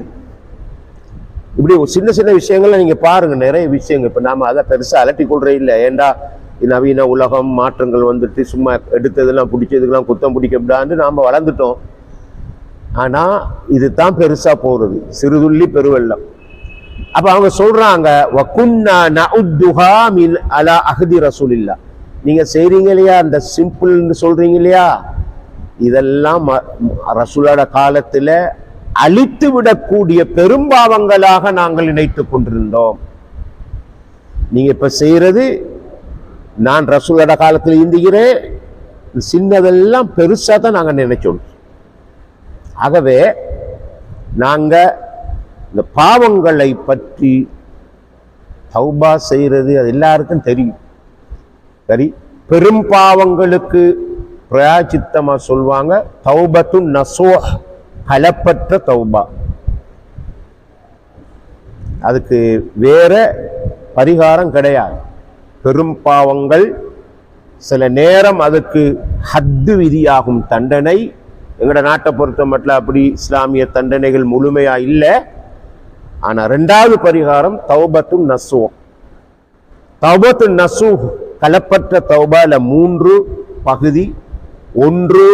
இப்படி சின்ன சின்ன விஷயங்கள்ல நீங்க பாருங்க, நிறைய விஷயங்கள். இப்ப நாம அதை பெருசா அலட்டி கொள்றே இல்லை. ஏண்டா நவீன உலகம் மாற்றங்கள் வந்துட்டு சும்மா எடுத்ததெல்லாம் பிடிச்சதுக்கெல்லாம் குத்தம் பிடிக்கப்படான்னு நாம வளர்ந்துட்டோம். ஆனா இதுதான் பெருசா போறது, சிறுதுள்ளி பெருவெள்ளம். அப்ப அவங்க சொல்றாங்க, நீங்க செய்றீங்க இல்லையா அந்த சிம்பிள்னு சொல்றீங்க இல்லையா, இதெல்லாம் ரசூலோட காலத்துல அழித்து விடக்கூடிய பெரும்பாவங்களாக நாங்கள் நினைத்துக் கொண்டிருந்தோம். நீங்க இப்ப செய்யறது, நான் ரசூலோட காலத்தில் இருந்துகிறேன், சின்னதெல்லாம் பெருசா தான் நாங்க நினைச்சோம். ஆகவே நாங்க இந்த பாவங்களை பற்றி தௌபா செய்யறது அது எல்லாருக்கும் தெரியும். சரி, பெரும் பாவங்களுக்கு பிரயாச்சித்தமா சொல்வாங்க தௌபத்து நசூஹ், கலப்பற்ற தௌபா. அதுக்கு வேற பரிகாரம் கிடையாது. பெரும் பாவங்கள் சில நேரம் அதுக்கு ஹத்து விதியாகும் தண்டனை. எங்கட நாட்டை பொறுத்த மட்டும் அப்படி இஸ்லாமிய தண்டனைகள் முழுமையா இல்லை. ஆனா ரெண்டாவது பரிகாரம் தௌபத்து நசூஹ். தௌபத்து நசூஹ் கலப்பற்ற தௌபால 3 பகுதி. ஒன்று,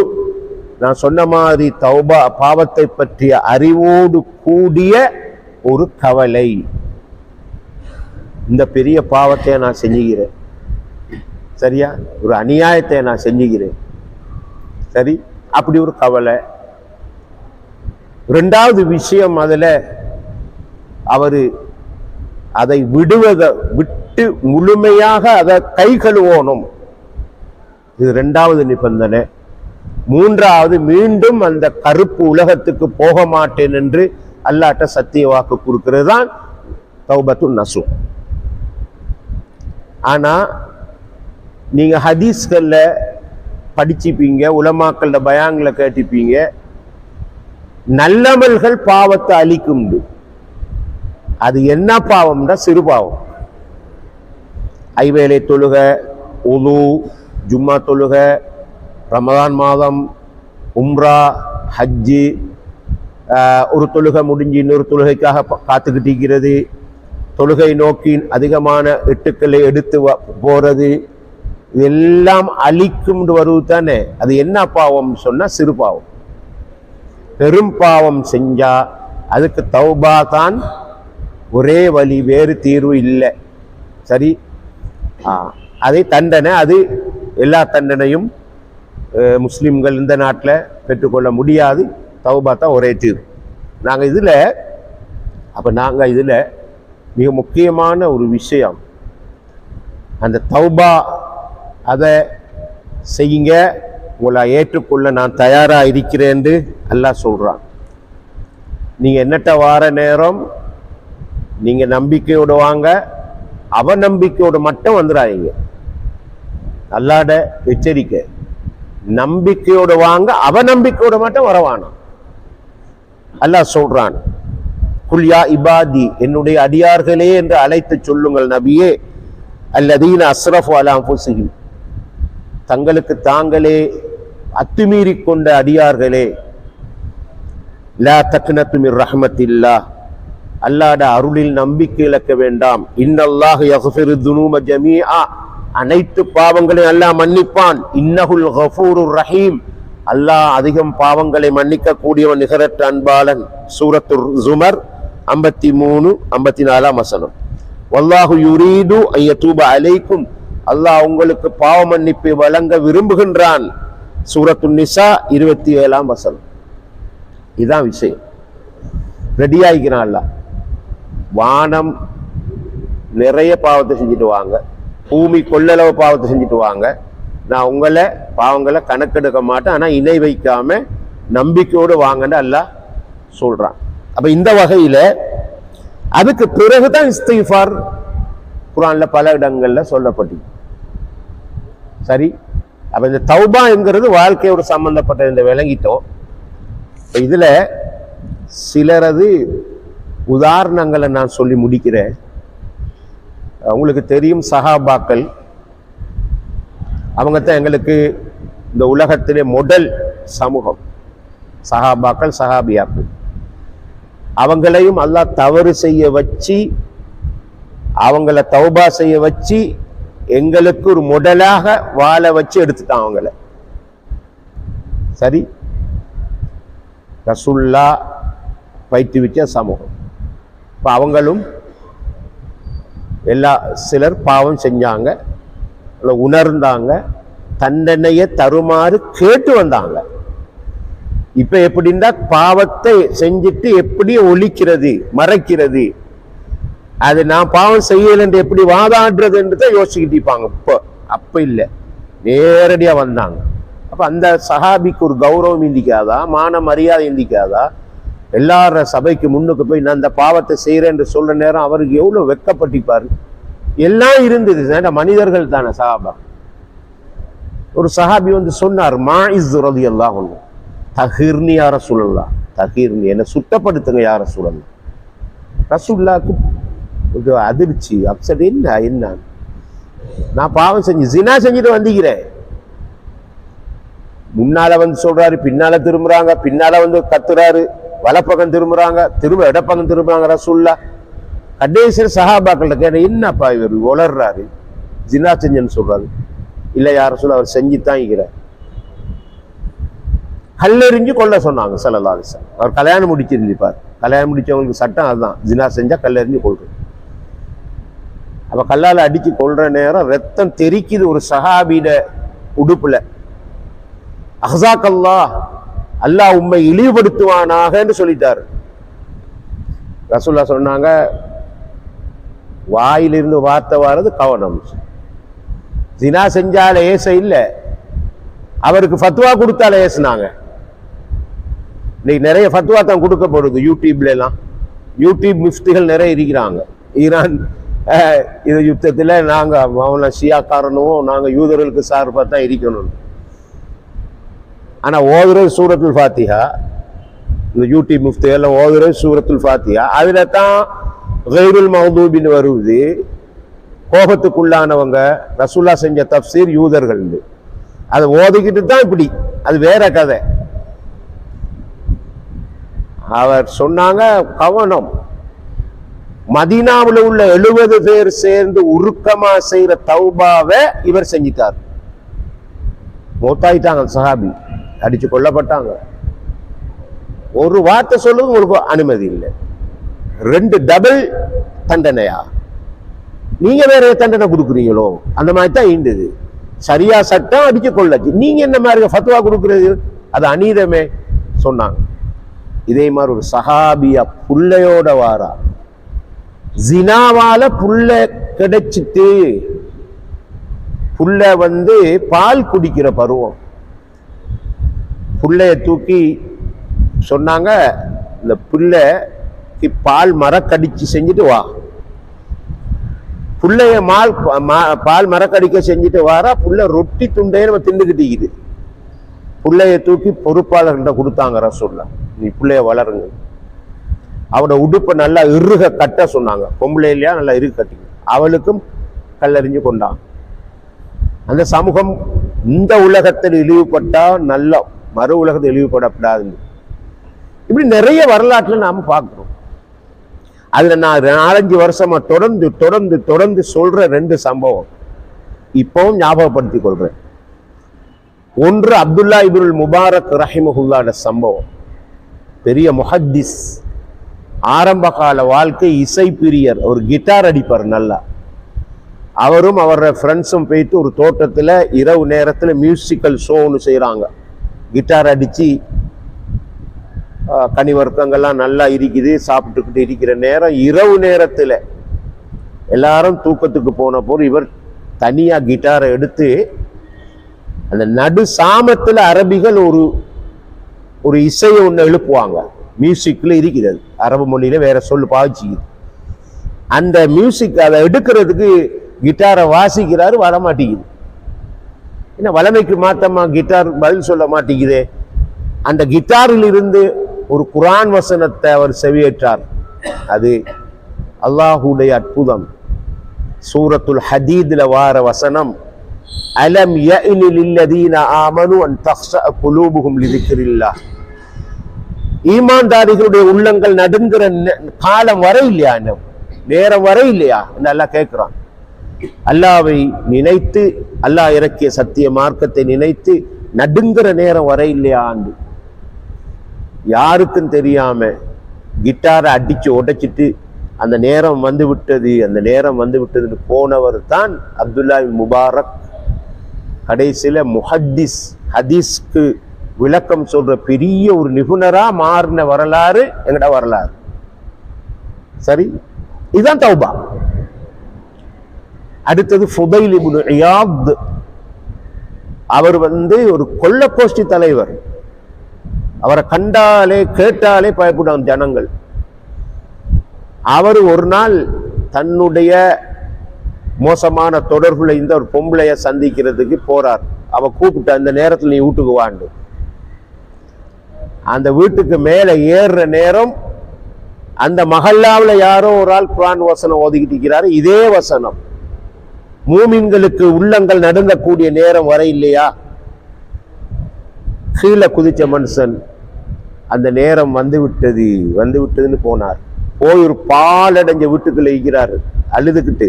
நான் சொன்ன மாதிரி தௌபா பாவத்தை பற்றிய அறிவோடு கூடிய ஒரு கவலை. இந்த பெரிய பாவத்தை நான் செஞ்சுகிறேன், சரியா, ஒரு அநியாயத்தை நான் செஞ்சுகிறேன், சரி, அப்படி ஒரு கவலை. ரெண்டாவது விஷயம், அதுல அவரு அதை விட்டு முழுமையாக அதை கை கழுவோனும், இது ரெண்டாவது நிபந்தனை. மூன்றாவது, மீண்டும் அந்த கருப்பு உலகத்துக்கு போக மாட்டேன் என்று அல்லாஹ்ட்ட சத்திய வாக்கு கொடுக்கிறது தான் தௌபத்து நசூஹ். ஆனா நீங்க ஹதீஸ்கள்ல படிச்சுப்பீங்க, உலமாக்கள்ல பயான்களை கேட்டிப்பீங்க, நல்லமல்கள் பாவத்தை அழிக்கும். அது என்ன பாவம்னா சிறு பாவம். ஐவேளை தொழுக, உது, ஜும்மா தொழுக, ரமதான் மாதம், உம்ரா, ஹஜ்ஜு, ஒரு தொழுகை முடிஞ்சு இன்னொரு தொழுகைக்காக காத்துக்கிட்டு இருக்கிறது, தொழுகை நோக்கி அதிகமான எட்டுக்களை எடுத்து போறது, இதெல்லாம் அழிக்கும் வருவது தானே. அது என்ன பாவம் சொன்னா சிறு பாவம். பெரும் பாவம் செஞ்சா அதுக்கு தௌபா தான் ஒரே வழி, வேறு தீர்வு இல்லை. சரி, அதை தண்டனை, அது எல்லா தண்டனையும் முஸ்லிம்கள் இந்த நாட்டில் பெற்றுக்கொள்ள முடியாது. தௌபா தான் ஒரே தீர்வு. நாங்கள் இதில் மிக முக்கியமான ஒரு விஷயம், அந்த தௌபா அதை செய்யுங்க, உங்களை ஏற்றுக்கொள்ள நான் தயாராக இருக்கிறேன் அல்லாஹ் சொல்கிறான். நீங்கள் என்னட்ட வார நேரம் நீங்கள் நம்பிக்கையோடு வாங்க, அவநம்பிக்கையோடு மட்டும் வந்துடாதீங்க. அல்லாஹ்ட எச்சரிக்கை, நம்பிக்கையோடு வாங்க, அவநம்பிக்கையோடு மட்டும் வரவானா. அல்லாஹ் சொல்றான், குல் யா இபாதி, என்னுடைய அடியார்களே என்று அழைத்து சொல்லுங்கள் நபியே, அல்லதீன அஸ்ரஃபு அலா அன்ஃபுஸிஹிம், தங்களுக்கு தாங்களே அத்துமீறி கொண்ட அடியார்களே, லா தக்னது மிர் ரஹ்மத்தில்லாஹ், அல்லாஹ்ட அருளில் நம்பிக்கை இழக்க வேண்டாம். இன்னல்லாஹ் யக்ஃபிரு துனூப ஜமீஆ, அனைத்து பாவங்களையும் அல்லாஹ் மன்னிப்பான். இன்னஹுல் கஃபூருர் ரஹீம், அல்லாஹ் அதிகம் பாவங்களை மன்னிக்க கூடியவன், நிகரற்ற அன்பாளன். சூரத்துர் ஜுமர் 53, 54 வசனம். வல்லாஹு யுரீது அன் யதூப அலைக்கும், அல்லாஹ் உங்களுக்கு பாவ மன்னிப்பை வழங்க விரும்புகின்றான். சூரத்துன் நிசா 27 வசனம். இதான் விஷயம். ரெடியாகிக்கிறான் அல்லாஹ். வானம் நிறைய பாவத்தை செஞ்சுட்டு வாங்க, பூமி கொள்ளளவு பாவத்தை செஞ்சுட்டு வாங்க, நான் உங்களை பாவங்களை கணக்கெடுக்க மாட்டேன், ஆனா இணை வைக்காம நம்பிக்கையோடு வாங்கன்னு அல்லாஹ் சொல்றான். அப்ப இந்த வகையில அதுக்கு பிறகுதான் இஸ்திக்ஃபார் குர்ஆன்ல பல இடங்கள்ல சொல்லப்பட்டு. சரி, அப்ப இந்த தௌபா என்கிறது வாழ்க்கையோடு சம்பந்தப்பட்ட இந்த விளங்கிட்டோம். இதுல சிலரது உதாரணங்களை நான் சொல்லி முடிக்கிறேன். உங்களுக்கு தெரியும் சஹாபாக்கள் அவங்க தான் எங்களுக்கு இந்த உலகத்திலே முதல் சமூகம். சஹாபாக்கள் சஹாபியாக்கள் அவங்களையும் அல்லாஹ் தவறு செய்ய வச்சு அவங்கள தௌபா செய்ய வச்சு எங்களுக்கு ஒரு முதலாக வாழ வச்சு எடுத்துட்டான் அவங்கள. சரி, ரசூல்லா பயிற்றுவிச்ச சமூகம். இப்போ அவங்களும் சிலர் பாவம் செஞ்சாங்க, உணர்ந்தாங்க, தண்டனையை தருமாறு கேட்டு வந்தாங்க. இப்ப எப்படின்னா பாவத்தை செஞ்சுட்டு எப்படி ஒழிக்கிறது, மறைக்கிறது, அது நான் பாவம் செய்யலன்னு எப்படி வாதாடுறது என்று தான் யோசிச்சுக்கிட்டு இருப்பாங்க. அப்ப இல்லை, நேரடியா வந்தாங்க. அப்ப அந்த சஹாபிக்கு ஒரு கௌரவம் இந்திக்காதா, மான மரியாதை இந்திக்காதா? எல்லார சபைக்கு முன்னுக்கு போய் நான் அந்த பாவத்தை செய்யறேன் என்று சொல்ற நேரம் அவருக்கு எவ்வளவு வெட்கப்பட்டிப்பாரு. எல்லாம் இருந்தது, மனிதர்கள் தானே சஹாபா. ஒரு சஹாபி வந்து சொன்னார், மாஇஸ் ரலியல்லாஹு அன்ஹு, தஹீர்னி யா ரசூலல்லாஹ், தஹீர்னி, என்ன சுத்தப்படுத்துங்க யா ரசூலல்லாஹ். ரசூலுல்லாஹ்க்கு ஒரு அதிர்ச்சி, அப்செட். என்ன நான் பாவம் செஞ்சு ஜினா செஞ்சுட்டு வந்திக்கிறேன். முன்னால வந்து சொல்றாரு, பின்னால திரும்புறாங்க, பின்னால வந்து கத்துறாரு, வலப்பக்கம் திரும்புறாங்க, திரும்ப இடப்பக்கம் திரும்புறாங்க. ரசூலுல்லாஹ் கடைசியில் சஹாபாக்கள் கேட்ட, என்னப்பா இவர் உளர்றாரு, ஜினா செஞ்சன்னு சொல்றாரு. இல்லை யார சொல்ல, அவர் செஞ்சுத்தான் இருக்கிறார். கல்லெறிஞ்சு கொல்ல சொன்னாங்க ஸல்லல்லாஹு அலைஹி வஸல்லம். அவர் கல்யாணம் முடிச்சிருந்திருப்பார். கல்யாணம் முடிச்சவங்களுக்கு சட்டம் அதுதான், ஜினா செஞ்சா கல்லெறிஞ்சு கொள்றது. அப்ப கல்லால அடிச்சு கொள்ற நேரம் ரத்தம் தெறிக்குது ஒரு சஹாபியிட உடுப்புல. அஹ்ஸாக் அல்லாஹ், அல்லாஹ் உம்மை இழிவுபடுத்துவானாக என்று சொல்லிட்டாரு. ரசூலுல்லாஹ் சொன்னாங்க, வாயிலிருந்து வார்த்தை வாரது கவனம். ஜினா செஞ்சால ஏச இல்ல, அவருக்கு ஃபத்வா கொடுத்தால ஏசுனாங்க. இன்னைக்கு நிறைய ஃபத்வா தான் கொடுக்கப்படுது யூடியூப்ல எல்லாம். யூடியூப் முஃப்திகள் நிறைய இருக்கிறாங்க. ஈரான் இது யுத்தத்தில் நாங்க அவனை ஷியாக்காரனும் நாங்க யூதர்களுக்கு சார்பாக தான் இருக்கணும். ஆனா ஓதுறது சூரத்துல் ஃபாத்திஹா, இந்த யூடியூப் முஃப்திகள் ஓதுறது சூரத்துல் ஃபாத்திஹா, அதுல தான் கைருல் மஹ்தூபின்னு வருவது. கோபத்துக்குள்ளானவங்க, ரசூல்லா செஞ்ச தஃப்சீர் யூதர்கள், அதை ஓதிக்கிட்டு தான் இப்படி, அது வேற கதை. அவர் சொன்னாங்க, கவனம், மதீனாவில் உள்ள 70 பேர் சேர்ந்து உருக்கமா செய்யற தௌபாவை இவர் செஞ்சிட்டார். மௌத்தாயிட்டாங்க சஹாபி, அடிச்சு கொல்லப்பட்டாங்க. ஒரு வார்த்தை சொல்லுவது உங்களுக்கு அனுமதி இல்லை. 2 டபுள் தண்டனையா? நீங்க வேற தண்டனை கொடுக்குறீங்களோ? அந்த மாதிரி தான் ஈண்டது. சரியா சட்டம் அடிச்சு கொள்ளச்சு, நீங்க என்ன மாதிரி ஃபத்வா கொடுக்குறது? அது அநீதமே சொன்னாங்க. இதே மாதிரி ஒரு சஹாபியா புள்ளையோட வாரா, ஜினாவால புள்ள கிடைச்சிட்டு, புள்ள வந்து பால் குடிக்கிற பருவம், புள்ளைய தூக்கி சொன்னாங்க, இந்த புள்ளைக்கு பால் மரக்கடிச்சு செஞ்சுட்டு வா. புள்ளைய பால் மரக்கடிக்க செஞ்சுட்டு வாரா, புள்ள ரொட்டி துண்டையே நம்ம திண்டுக்கிட்டு. புள்ளைய தூக்கி பொறுப்பாளர்கிட்ட கொடுத்தாங்க ரசூலுல்லாஹ், நீ புள்ளைய வளருங்க. அவனோட உடுப்பை நல்லா இறுக கட்ட சொன்னாங்க. பொம்பளை இல்லையா, நல்லா இறுக கட்டி. அவளுக்கும் கல்லறிஞ்சு கொண்டான். அந்த சமூகம் இந்த உலகத்தில் இழிவுபட்டா நல்ல மறு உலகத்தில் இழிவுபடப்படாது. இப்படி நிறைய வரலாற்றுல நாம பார்க்கிறோம். அதுல நான் 4-5 வருஷமா தொடர்ந்து தொடர்ந்து தொடர்ந்து சொல்ற 2 சம்பவம் இப்பவும் ஞாபகப்படுத்திக் கொள்றேன். ஒன்று அப்துல்லா இப்னுல் முபாரக் ரஹிமஹுல்லாஹ் சம்பவம். பெரிய முஹத்திஸ், ஆரம்ப கால வாழ்க்கை இசை பிரியர், ஒரு கிட்டார் அடிப்பார் நல்லா. அவரும் அவரோட ஃப்ரெண்ட்ஸும் போயிட்டு ஒரு தோட்டத்தில் இரவு நேரத்தில் மியூசிக்கல் ஷோ ஒன்று செய்கிறாங்க. கிட்டார் அடித்து கனிவர்க்கங்கள்லாம் நல்லா இருக்குது, சாப்பிட்டுக்கிட்டு இருக்கிற நேரம், இரவு நேரத்தில் எல்லாரும் தூக்கத்துக்கு போன போது இவர் தனியாக கிட்டாரை எடுத்து அந்த நடு சாமத்தில் அரபிகள் ஒரு இசையை ஒன்று எழுப்புவாங்க. மியூசிக்ல இருக்கிறது, அரபு மொழியில வேற சொல்லு பாவிச்சுக்குது. அந்த மியூசிக் அதை எடுக்கிறதுக்கு கிட்டாரை வாசிக்கிறாரு, வர மாட்டேங்குது. என்ன வளமைக்கு மாத்தமா கிட்டார் பதில் சொல்ல மாட்டேங்குதே. அந்த கிட்டாரில் இருந்து ஒரு குர்ஆன் வசனத்தை அவர் செவியேற்றார். அது அல்லாஹுடைய அற்புதம். சூரத்துல் ஹதீத்ல வார வசனம், அலம் யஅனி லில்லதீன ஆமனு அன் தக்ஷஅ குலூபுஹும் லிதிக்ரில்லாஹ். ஈமான்தாரிகளுடைய உள்ளங்கள் நடுங்குற காலம் வர இல்லையா, நேரம் வர இல்லையா என்று அல்லாஹ் கேட்கிறான். அல்லாவை நினைத்து, அல்லாஹ் இறக்கிய சத்திய மார்க்கத்தை நினைத்து நடுங்குற நேரம் வர இல்லையாண்டு யாருக்கும் தெரியாம கிட்டாரை அடிச்சு உடைச்சிட்டு அந்த நேரம் வந்து விட்டது, அந்த நேரம் வந்து விட்டதுன்னு போனவர் தான் அப்துல்லா முபாரக். கடைசியில முஹத்திஸ், ஹதீஸ்க்கு விளக்கம் சொல்ற பெரிய ஒரு நிபுணரா மாறின வரலாறு எங்கட வரலாறு. சரி, இதுதான் தௌபா. அடுத்தது ஃபுதைல் இப்னு இயாத். அவர் ஒரு கொள்ள கோஷ்டி தலைவர். அவரை கண்டாலே கேட்டாலே பயப்படும் ஜனங்கள். அவர் ஒரு நாள் தன்னுடைய மோசமான தொடர்புல இந்த ஒரு பொம்பளைய சந்திக்கிறதுக்கு போறார். அவ கூப்பிட்டு, அந்த நேரத்தில் நீ வீட்டுக்கு வாண்டு. அந்த வீட்டுக்கு மேல ஏறுற நேரம் அந்த மஹல்லாவில் யாரோ ஒரு ஆள் குர்ஆன் வசனம் ஓதிக்கிட்டு இருக்கிறாரு. இதே வசனம் மூமின்களுக்கு உள்ளங்கள் நடுங்கக்கூடிய நேரம் வர இல்லையா? கீழே குதிச்ச மனுஷன் அந்த நேரம் வந்து விட்டதுன்னு போனார். போய் ஒரு பாலடைஞ்ச வீட்டுக்குள்ள இருக்கிறாரு அழுதுகிட்டு.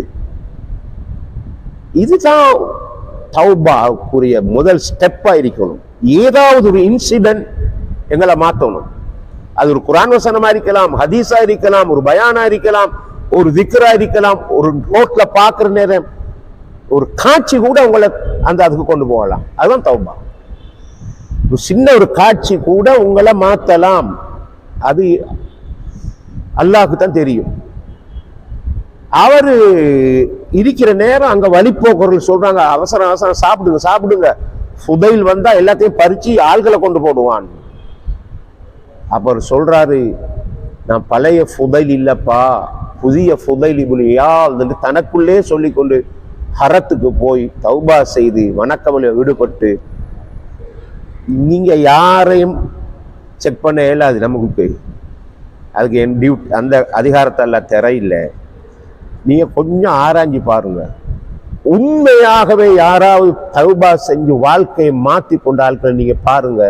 இதுதான் தௌபாக்குரிய முதல் ஸ்டெப்பா இருக்கணும். ஏதாவது ஒரு இன்சிடென்ட் எங்களை மாத்தணும். அது ஒரு குர்ஆன் வசனமா இருக்கலாம், ஹதீஸா இருக்கலாம், ஒரு பயானா இருக்கலாம், ஒரு திக்ரா இருக்கலாம், ஒரு ரோட்ல பாக்குற நேரம் ஒரு காட்சி கூட உங்களை அதுக்கு கொண்டு போகலாம். அதுதான் தௌபா. ஒரு சின்ன ஒரு காட்சி கூட உங்களை மாத்தலாம். அது அல்லாஹ்க்கு தான் தெரியும். அவரு இருக்கிற நேரம் அங்க வழிபோக்கர்கள் சொல்றாங்க, அவசரம் அவசரம் சாப்பிடுங்க. ஃபுதைல் வந்தா எல்லாத்தையும் பறிச்சு ஆள்களை கொண்டு போடுவான். அவர் சொல்றாரு, நான் பழைய ஃபுதைல் இல்லப்பா, புதிய ஃபுதைல் இப்னு இயாத் தனக்குள்ளே சொல்லிக்கொண்டு ஹரத்துக்கு போய் தௌபா செய்து வணக்கமலில் ஈடுபட்டு. நீங்க யாரையும் செக் பண்ண இயலாது நமக்கு. அதுக்கு என் டியூட்டி, அந்த அதிகாரத்தை எல்லாம் தெரியல. நீங்க கொஞ்சம் ஆராய்ஞ்சு பாருங்க. உண்மையாகவே யாராவது தௌபா செஞ்சு வாழ்க்கையை மாத்தி கொண்ட ஆட்களை நீங்க பாருங்க,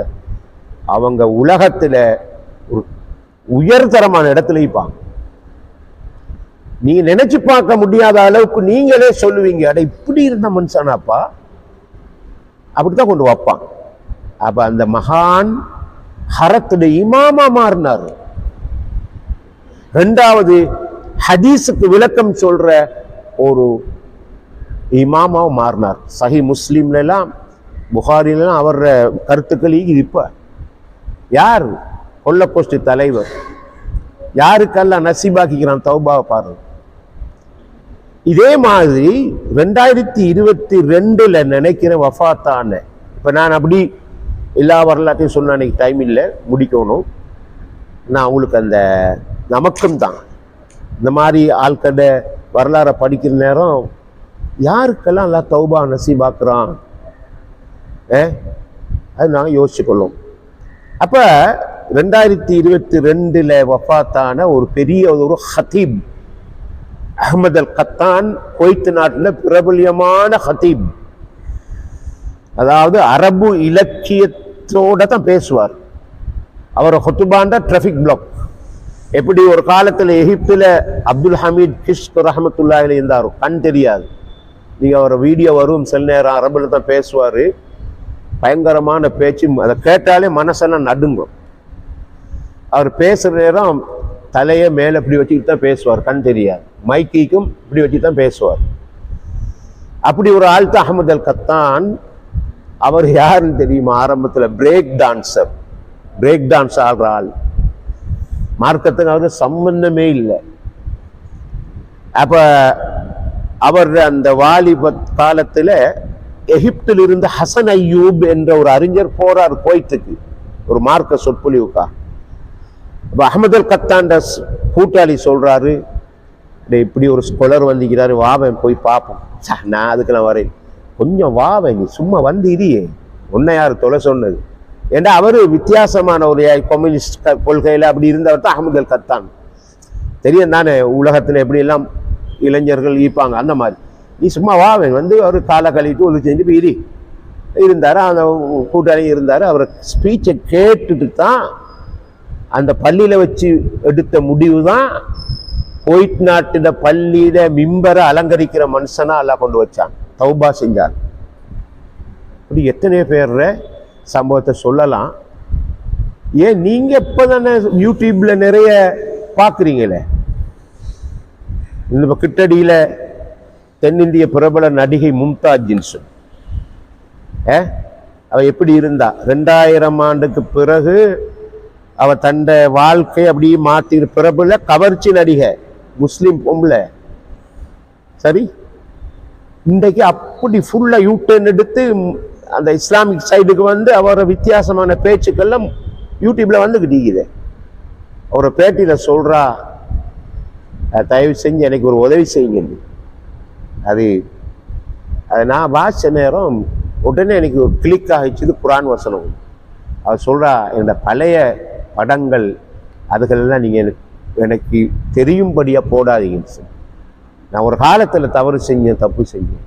அவங்க உலகத்துல ஒரு உயர்தரமான இடத்துல இருப்பாங்க. நீங்க நினைச்சு பார்க்க முடியாத அளவுக்கு நீங்களே சொல்லுவீங்க, அட இப்படி இருந்த மனுஷனாப்பா, அப்படித்தான் கொண்டு வைப்பான். அப்ப அந்த மகான் ஹரத்துடைய இமாமா மாறினார். ரெண்டாவது, ஹதீஸுக்கு விளக்கம் சொல்ற ஒரு இமாமாவும் மாறினார். சஹி முஸ்லிம்ல எல்லாம் புகாரில எல்லாம் அவர கருத்துக்கள் இருப்ப. யார்? கொள்ள கோஷ்டி தலைவர். யாருக்கெல்லாம் நசீபாக்கிக்கிறான் தௌபாவை பாருங்க. இதே மாதிரி 2022 நினைக்கிற வஃபாத்தான. இப்ப நான் அப்படி எல்லா வரலாற்றையும் சொன்ன அன்னைக்கு டைம் இல்லை, முடிக்கணும். நான் உங்களுக்கு அந்த நமக்கும் தான் இந்த மாதிரி ஆட்கள வரலாற படிக்கிற நேரம் யாருக்கெல்லாம் எல்லாம் தௌபா நசீபாக்குறான் அது நாங்கள் யோசிச்சுக்கொள்ளும். அப்ப 2022 வஃபாத்தான ஒரு பெரிய ஒரு ஹதீப் அஹ்மத் அல் கத்தான், குவைத் நாட்டில் பிரபல்யமான ஹதீப். அதாவது அரபு இலக்கியத்தோட தான் பேசுவார். அவர் ஹுத்துபாண்ட டிராஃபிக் பிளாக். எப்படி ஒரு காலத்தில் எகிப்துல அப்துல் ஹமீத் கிஷ்க் ரஹமத்துல்லாஹி அலைஹி இருந்தார், கண் தெரியாது. நீங்க அவர் வீடியோ வரும், சில நேரம் அரபுல தான் பேசுவாரு. பயங்கரமான பேச்சு, அதை கேட்டாலே மனசெல்லாம் நடுங்கும். அவர் பேசுற நேரம் தலையை மேல இப்படி வச்சுக்கிட்டு தான் பேசுவார், கண் தெரியாது. மைக்கிக்கும் இப்படி வச்சு தான் பேசுவார். அப்படி ஒரு ஆள் தான் அஹ்மத் அல் கத்தான். அவர் யாருன்னு தெரியுமா? ஆரம்பத்துல பிரேக் டான்ஸ் ஆடுற ஆள். மார்க்கத்துக்கு அவருக்கு சம்பந்தமே இல்லை. அப்ப அவர் அந்த வாலிப காலத்துல எகிப்தில் இருந்த ஹசன் அய்யூப் என்ற ஒரு அறிஞர் போறார் குவைத்துக்கு ஒரு மார்க்க சொற்பொழிவுக்கா. அப்ப அஹ்மத் அல் கத்தாண்ட கூட்டாளி சொல்றாரு, இப்படி ஒரு ஸ்காலர் வந்திருக்கிறாரு, வாவன் போய் பார்ப்போம். நான் அதுக்கு நான் வரேன், கொஞ்சம் வாவன், நீ சும்மா வந்து இரியே, உன்னை யார் தொலை சொன்னது? ஏன்னா அவரு வித்தியாசமான ஒரு கம்யூனிஸ்ட் கொள்கையில அப்படி இருந்தவர் தான் அஹ்மத் அல் கத்தான். தெரியும் தானே உலகத்துல எப்படி எல்லாம் இளைஞர்கள் ஈப்பாங்க அந்த மாதிரி. நீ சும்மா வாவேன் வந்து அவர் காலை கழிட்டு ஒரு செஞ்சு போயிரி இருந்தார். அந்த கூட்டாளி இருந்தார். அவர் ஸ்பீச்சை கேட்டுட்டு தான் அந்த பள்ளியில் வச்சு எடுத்த முடிவு தான் குவைத் நாட்டில் பள்ளியில மிம்பரை அலங்கரிக்கிற மனுஷனா எல்லாம் கொண்டு வச்சான், தௌபா செஞ்சான். இப்படி எத்தனையோ பேர் சம்பவத்தை சொல்லலாம். ஏன் நீங்க இப்பதானே யூடியூப்ல நிறைய பாக்குறீங்களே. இந்த கிட்டடியில தென்னிந்திய பிரபல நடிகை மும்தாஜின் சொல் அவ எப்படி இருந்தா, 2000 ஆண்டுக்கு பிறகு அவ தண்ட வாழ்க்கை அப்படியே மாத்தி, பிரபல கவர்ச்சி நடிகை, முஸ்லிம் பொம்பளை. சரி, இன்றைக்கு அப்படி ஃபுல்லா யூட்டர்ன் எடுத்து அந்த இஸ்லாமிக் சைடுக்கு வந்து அவரோட வித்தியாசமான பேச்சுக்கள்லாம் யூடியூப்ல வந்துக்கிட்டு. ஒரு பேட்டியில சொல்றா, தயவு செஞ்சு எனக்கு ஒரு உதவி செய்யுங்க. அது நான் வாட்ச நேரம் உடனே எனக்கு ஒரு கிளிக் ஆகிச்சுது குரான் வசனம். அவர் சொல்றா, என்னோட பழைய படங்கள் அதுகளெல்லாம் நீங்க எனக்கு தெரியும்படியா போடாதீங்க. நான் ஒரு காலத்துல தவறு செஞ்சேன், தப்பு செஞ்சேன்,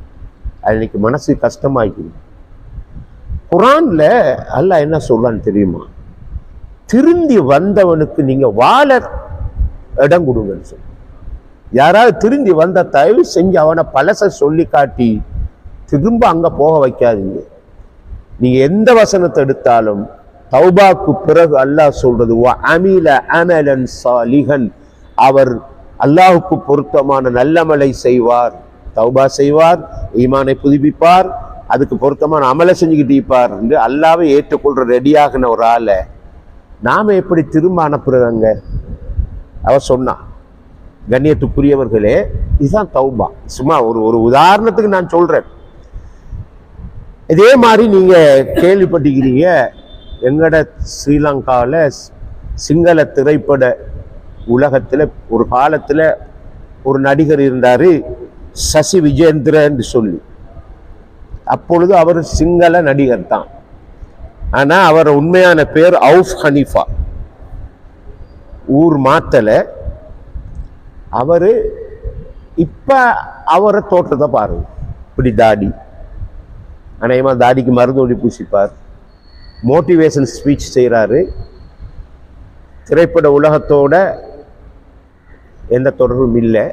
அது இன்னைக்கு மனசு கஷ்டமாயிக்குது. குரான்ல அல்லாஹ் என்ன சொல்றான்னு தெரியுமா? திருந்தி வந்தவனுக்கு நீங்க வாழ இடம் கொடுங்கன்னு சொல்லி. யாராவது திருந்தி வந்த தயவு செஞ்சு அவனை பழச சொல்லி காட்டி திரும்ப அங்க போக வைக்காதீங்க. நீங்க எந்த வசனத்தை எடுத்தாலும் தௌபாக்கு பிறகு அல்லாஹ் சொல்றது அமில அமலன் சாலிஹன், அவர் அல்லாஹுக்கு பொருத்தமான நல்லமலை செய்வார், தௌபா செய்வார், ஈமானை புதுப்பிப்பார், அதுக்கு பொருத்தமான அமலை செஞ்சுக்கிட்டு இருப்பார் என்று அல்லாஹ்வை ஏற்றுக்கொள்ற ரெடியாகின ஒரு ஆளை நாம எப்படி திரும்ப அனுப்புறதாங்க? அவர் சொன்னா, கண்ணியத்துக்குரியவர்களே, இதுதான் தௌபா. சும்மா ஒரு உதாரணத்துக்கு நான் சொல்றேன். இதே மாதிரி நீங்க கேள்விப்பட்டிருக்கிறீங்க, எங்கட ஸ்ரீலங்காவில் சிங்கள திரைப்பட உலகத்துல ஒரு காலத்துல ஒரு நடிகர் இருந்தாரு, சசி விஜேந்திரன் சொல்லி. அப்பொழுது அவர் சிங்கள நடிகர் தான், ஆனா அவர் உண்மையான பேர் அவுஃப் ஹனீஃபா. ஊர் மாத்தல. அவரு இப்ப அவரை தோற்றத்தை பாருங்க, இப்படி தாடி, அநேகமா தாடிக்கு மருந்தோடி பூசிப்பார், மோட்டிவேஷன் ஸ்பீச் செய்யறாரு. திரைப்பட உலகத்தோட எந்த தொடர்பும் இல்லை.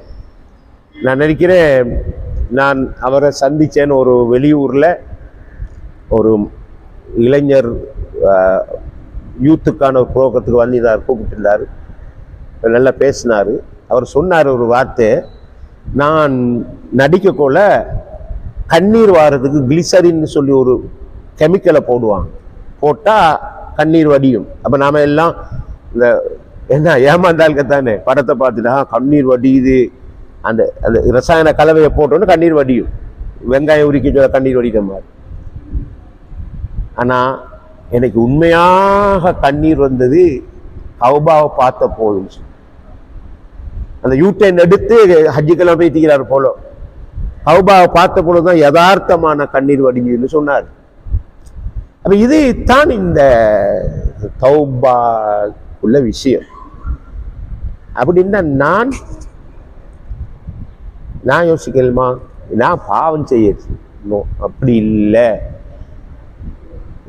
நான் நினைக்கிறேன், நான் அவரை சந்திச்சேன்னு ஒரு வெளியூர்ல ஒரு இளைஞர் யூத்துக்கான ஒரு புரோகிரத்துக்கு வந்திருந்தார், கூப்பிட்டுருந்தாரு, நல்லா பேசினாரு. அவர் சொன்னார் ஒரு வார்த்தை, நான் நடிக்கக்குள்ள கண்ணீர் வாரதுக்கு கிளிசரின்னு சொல்லி ஒரு கெமிக்கலை போடுவாங்க, போட்டா கண்ணீர் வடியும். அப்ப நாம எல்லாம் இந்த என்ன ஏமாந்தாள்கத்தானே படத்தை பார்த்துட்டா கண்ணீர் வடியுது, அந்த அந்த ரசாயன கலவையை போட்டோன்னு கண்ணீர் வடியும், வெங்காயம் உரிக்க கண்ணீர் வடிக்கிற மாதிரி. ஆனா எனக்கு உண்மையாக கண்ணீர் வந்தது கௌபாவை பார்த்த போதும். அந்த யூட்டர்ன் எடுத்து ஹஜ்ஜுக்கெல்லாம் போய் தீக்கிறார் போல, கௌபாவை பார்த்த பொழுதுதான் யதார்த்தமான கண்ணீர் வடிஞ்சுன்னு சொன்னார். அப்ப இது தான் இந்த தௌபா உள்ள விஷயம். அப்படின்னா நான் யோசிக்கலுமா, நான் பாவம் செய்யணும், அப்படி இல்லை.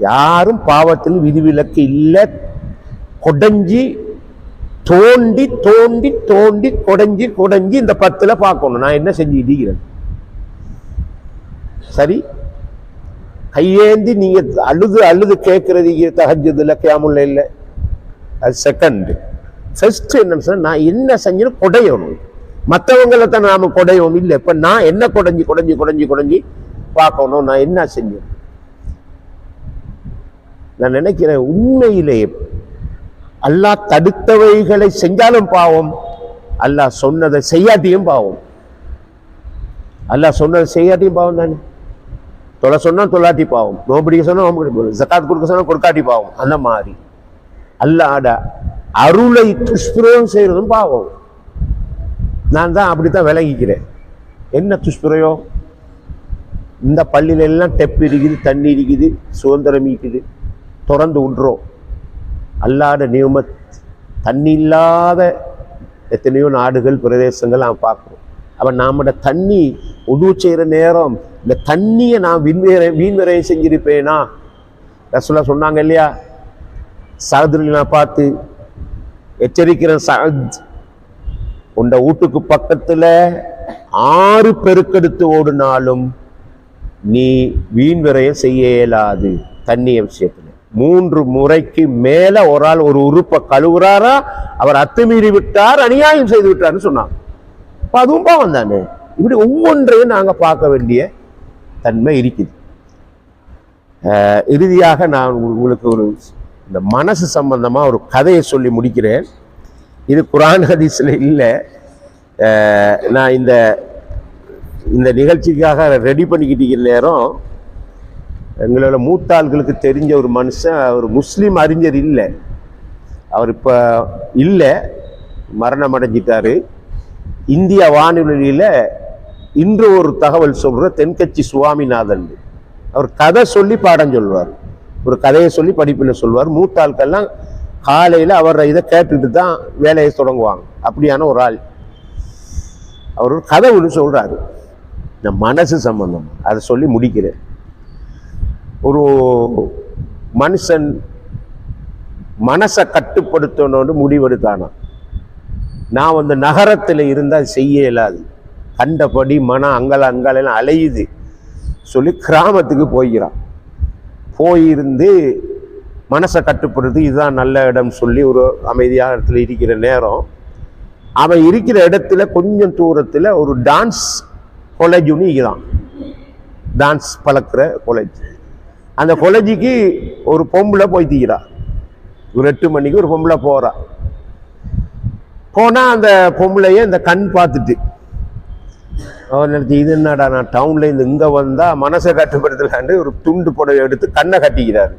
யாரும் பாவத்தில் விதிவிலக்கு இல்லை. கொடைஞ்சி தோண்டி தோண்டி தோண்டி கொடைஞ்சி கொடைஞ்சி இந்த 10ல பார்க்கணும் நான் என்ன செஞ்சுக்கிறேன். சரி, கையேந்தி நீங்க அழுது அழுது கேட்கறது தஹஜ்ஜுதுல கியாமுல்ல இல்லை, அது செகண்ட். ஃபர்ஸ்ட் என்னன்னு சொன்னா, நான் என்ன செஞ்சேன்னு கொடையணும். மற்றவங்களை தான் நாம கொடையணும் இல்லை. இப்ப நான் என்ன கொடைஞ்சி கொடைஞ்சி கொடைஞ்சி கொடைஞ்சி பார்க்கணும், நான் என்ன செஞ்சேன். நான் நினைக்கிறேன், உண்மையிலேயே அல்லாஹ் தடுத்தவைகளை செஞ்சாலும் பாவம், அல்லாஹ் சொன்னதை செய்யாட்டியும் பாவம். அல்லாஹ் சொன்னதை செய்யாட்டியும் பாவம் தானே. தொலை சொன்னா தொல்லாட்டி பாவம், நோபடிக்க சொன்னா நோபடி, ஜகாத் கொடுக்க சொன்னா கொடுக்காட்டி பாவம். அந்த மாதிரி அல்லாஹ்ட அருளை துஷ்பிரயோகம் செய்யறதும் பாவம். நான் தான் அப்படித்தான் விளங்கிக்கிறேன். என்ன துஷ்பிரயோகம்? இந்த பள்ளியில எல்லாம் டெப் இருக்குது, தண்ணி இருக்குது, சுதந்திரம் இருக்குது, திறந்து விடுறோம். அல்லாத நியமத், தண்ணி இல்லாத எத்தனையோ நாடுகள் பிரதேசங்கள் நாம் பார்க்குறோம். அப்ப நாமட தண்ணி உது செய்கிற நேரம் இந்த தண்ணியை நான் வீண்வரையை செஞ்சிருப்பேனா? ரசூலுல்லாஹ் சொன்னாங்க இல்லையா, சஅதுல் நான் பார்த்து எச்சரிக்கிறேன், சஅத் உண்ட வீட்டுக்கு பக்கத்துல 6 பெருக்கெடுத்து ஓடினாலும் நீ வீண்வரைய செய்ய இயலாது. தண்ணிய விஷயத்துல 3 முறைக்கு மேல ஒரு ஆள் ஒரு உறுப்பை கழுவுறாரா, அவர் அத்துமீறி விட்டார், அநியாயம் செய்து விட்டார்னு சொன்னாங்க. அதுவும் பாவம் தானே. இப்படி ஒவ்வொன்றையும் நாங்க பார்க்க வேண்டிய தன்மை இருக்குது. இறுதியாக நான் உங்களுக்கு ஒரு இந்த மனசு சம்பந்தமா ஒரு கதையை சொல்லி முடிக்கிறேன். இது குர்ஆன் ஹதீஸ்ல இல்லை. நான் இந்த நிகழ்ச்சிக்காக ரெடி பண்ணிக்கிட்டு இருக்கிற நேரம் எங்களோட மூத்தாள்களுக்கு தெரிஞ்ச ஒரு மனுஷன், ஒரு முஸ்லீம் அறிஞர் இல்லை, அவர் இப்போ இல்லை, மரணம் அடைஞ்சிட்டாரு. இந்திய வானொலியில் இன்று ஒரு தகவல் சொல்கிற தென்கட்சி சுவாமிநாதன், அவர் கதை சொல்லி பாடம் சொல்வார், ஒரு கதையை சொல்லி படிப்பில் சொல்வார். மூத்தாள்கள்லாம் காலையில் அவர் இதை கேட்டுட்டு தான் வேலையை தொடங்குவாங்க. அப்படியான ஒரு ஆள். அவர் ஒரு கதை ஒன்று சொல்கிறாரு, இந்த மனசு சம்பந்தம். அதை சொல்லி முடிக்கிறேன். ஒரு மனுஷன் மனசை கட்டுப்படுத்தணும்னு முடிவெடுத்தானா, நான் நகரத்தில் இருந்தால் செய்ய இயலாது, கண்டபடி மனம் அங்கெல்லாம் அலையுது சொல்லி கிராமத்துக்கு போய்கிறான். போயிருந்து மனசை கட்டுப்படுறது இதுதான் நல்ல இடம் சொல்லி ஒரு அமைதியான இடத்துல இருக்கிற நேரம், அவன் இருக்கிற இடத்துல கொஞ்சம் தூரத்தில் ஒரு டான்ஸ் காலேஜ் ஒன்று இருக்கிறான், டான்ஸ் பழக்கிற காலேஜ். அந்த காலேஜுக்கு ஒரு பொம்பளை போய்த்திக்கிறான். ஒரு 8 மணிக்கு ஒரு பொம்பளை போறா. போனா அந்த பொம்பளைய இந்த கண் பார்த்துட்டு அவர் நினைச்சு, இது என்னடா நான் டவுன்ல இருந்து இங்க வந்தா மனசை கட்டுப்படுத்தலான்னு ஒரு துண்டு புடவை எடுத்து கண்ணை கட்டிக்கிறாரு.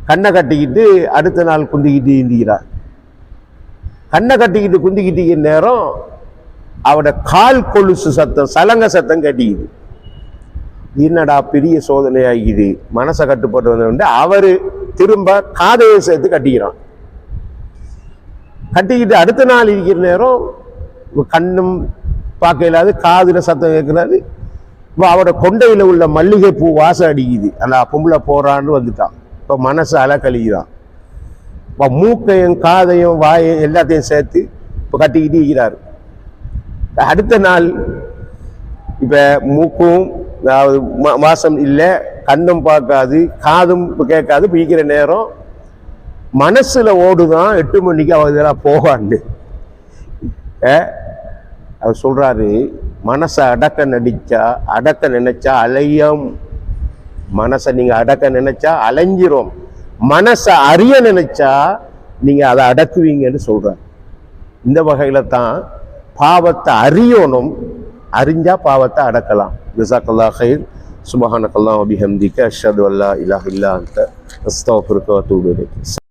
கண்ணை கட்டிக்கிட்டு அடுத்த நாள் குந்திக்கிட்டு இருந்துக்கிறார். கண்ணை கட்டிக்கிட்டு குந்திக்கிட்டு நேரம் அவட கால் கொலுசு சத்தம், சலங்க சத்தம் கட்டிக்குது. என்னடா பெரிய சோதனை ஆகிக்குது, மனசை கட்டுப்பட்டு வந்து அவரு திரும்ப காதையை சேர்த்து கட்டிக்கிறான். கட்டிக்கிட்டு அடுத்த நாள் இருக்கிற நேரம் கண்ணும் பார்க்க இல்லாது, காதுல சத்தம் கேட்கிறாரு. இப்போ அவட கொண்டையில உள்ள மல்லிகை பூ வாசம் அடிக்குது. அந்த பொம்பளை போறான்னு வந்துட்டான். இப்போ மனசு அலை கழிக்கிறான். இப்போ மூக்கையும் காதையும் வாயையும் எல்லாத்தையும் சேர்த்து இப்போ கட்டிக்கிட்டு இருக்கிறாரு. அடுத்த நாள் இப்போ மூக்கும் வாசம் இல்லை, கண்ணும் பார்க்காது, காதும் கேட்காது, பிடிக்கிற நேரம் மனசுல ஓடுதான் 8 மணிக்கு அவ இதெல்லாம் போவான்னு. அவர் சொல்றாரு, மனசை அடக்க நினைச்சா அலையும். மனசை நீங்க அடக்க நினைச்சா அலைஞ்சிரும், மனசை அறிய நினைச்சா நீங்க அதை அடக்குவீங்கன்னு சொல்றாரு. இந்த வகையில தான் பாவத்தை அறியணும், அறிஞ்சா பாவத்தை அடக்கலாம். ஜஸாக்கல்லாஹ் கைர். சுப்ஹானக்கல்லாஹ் வபிஹம்திக அஷ்ஹது அல்லா இலாஹ இல்லா அன்த அஸ்தக்ஃபிருக வ அத்தூபு இலைக்.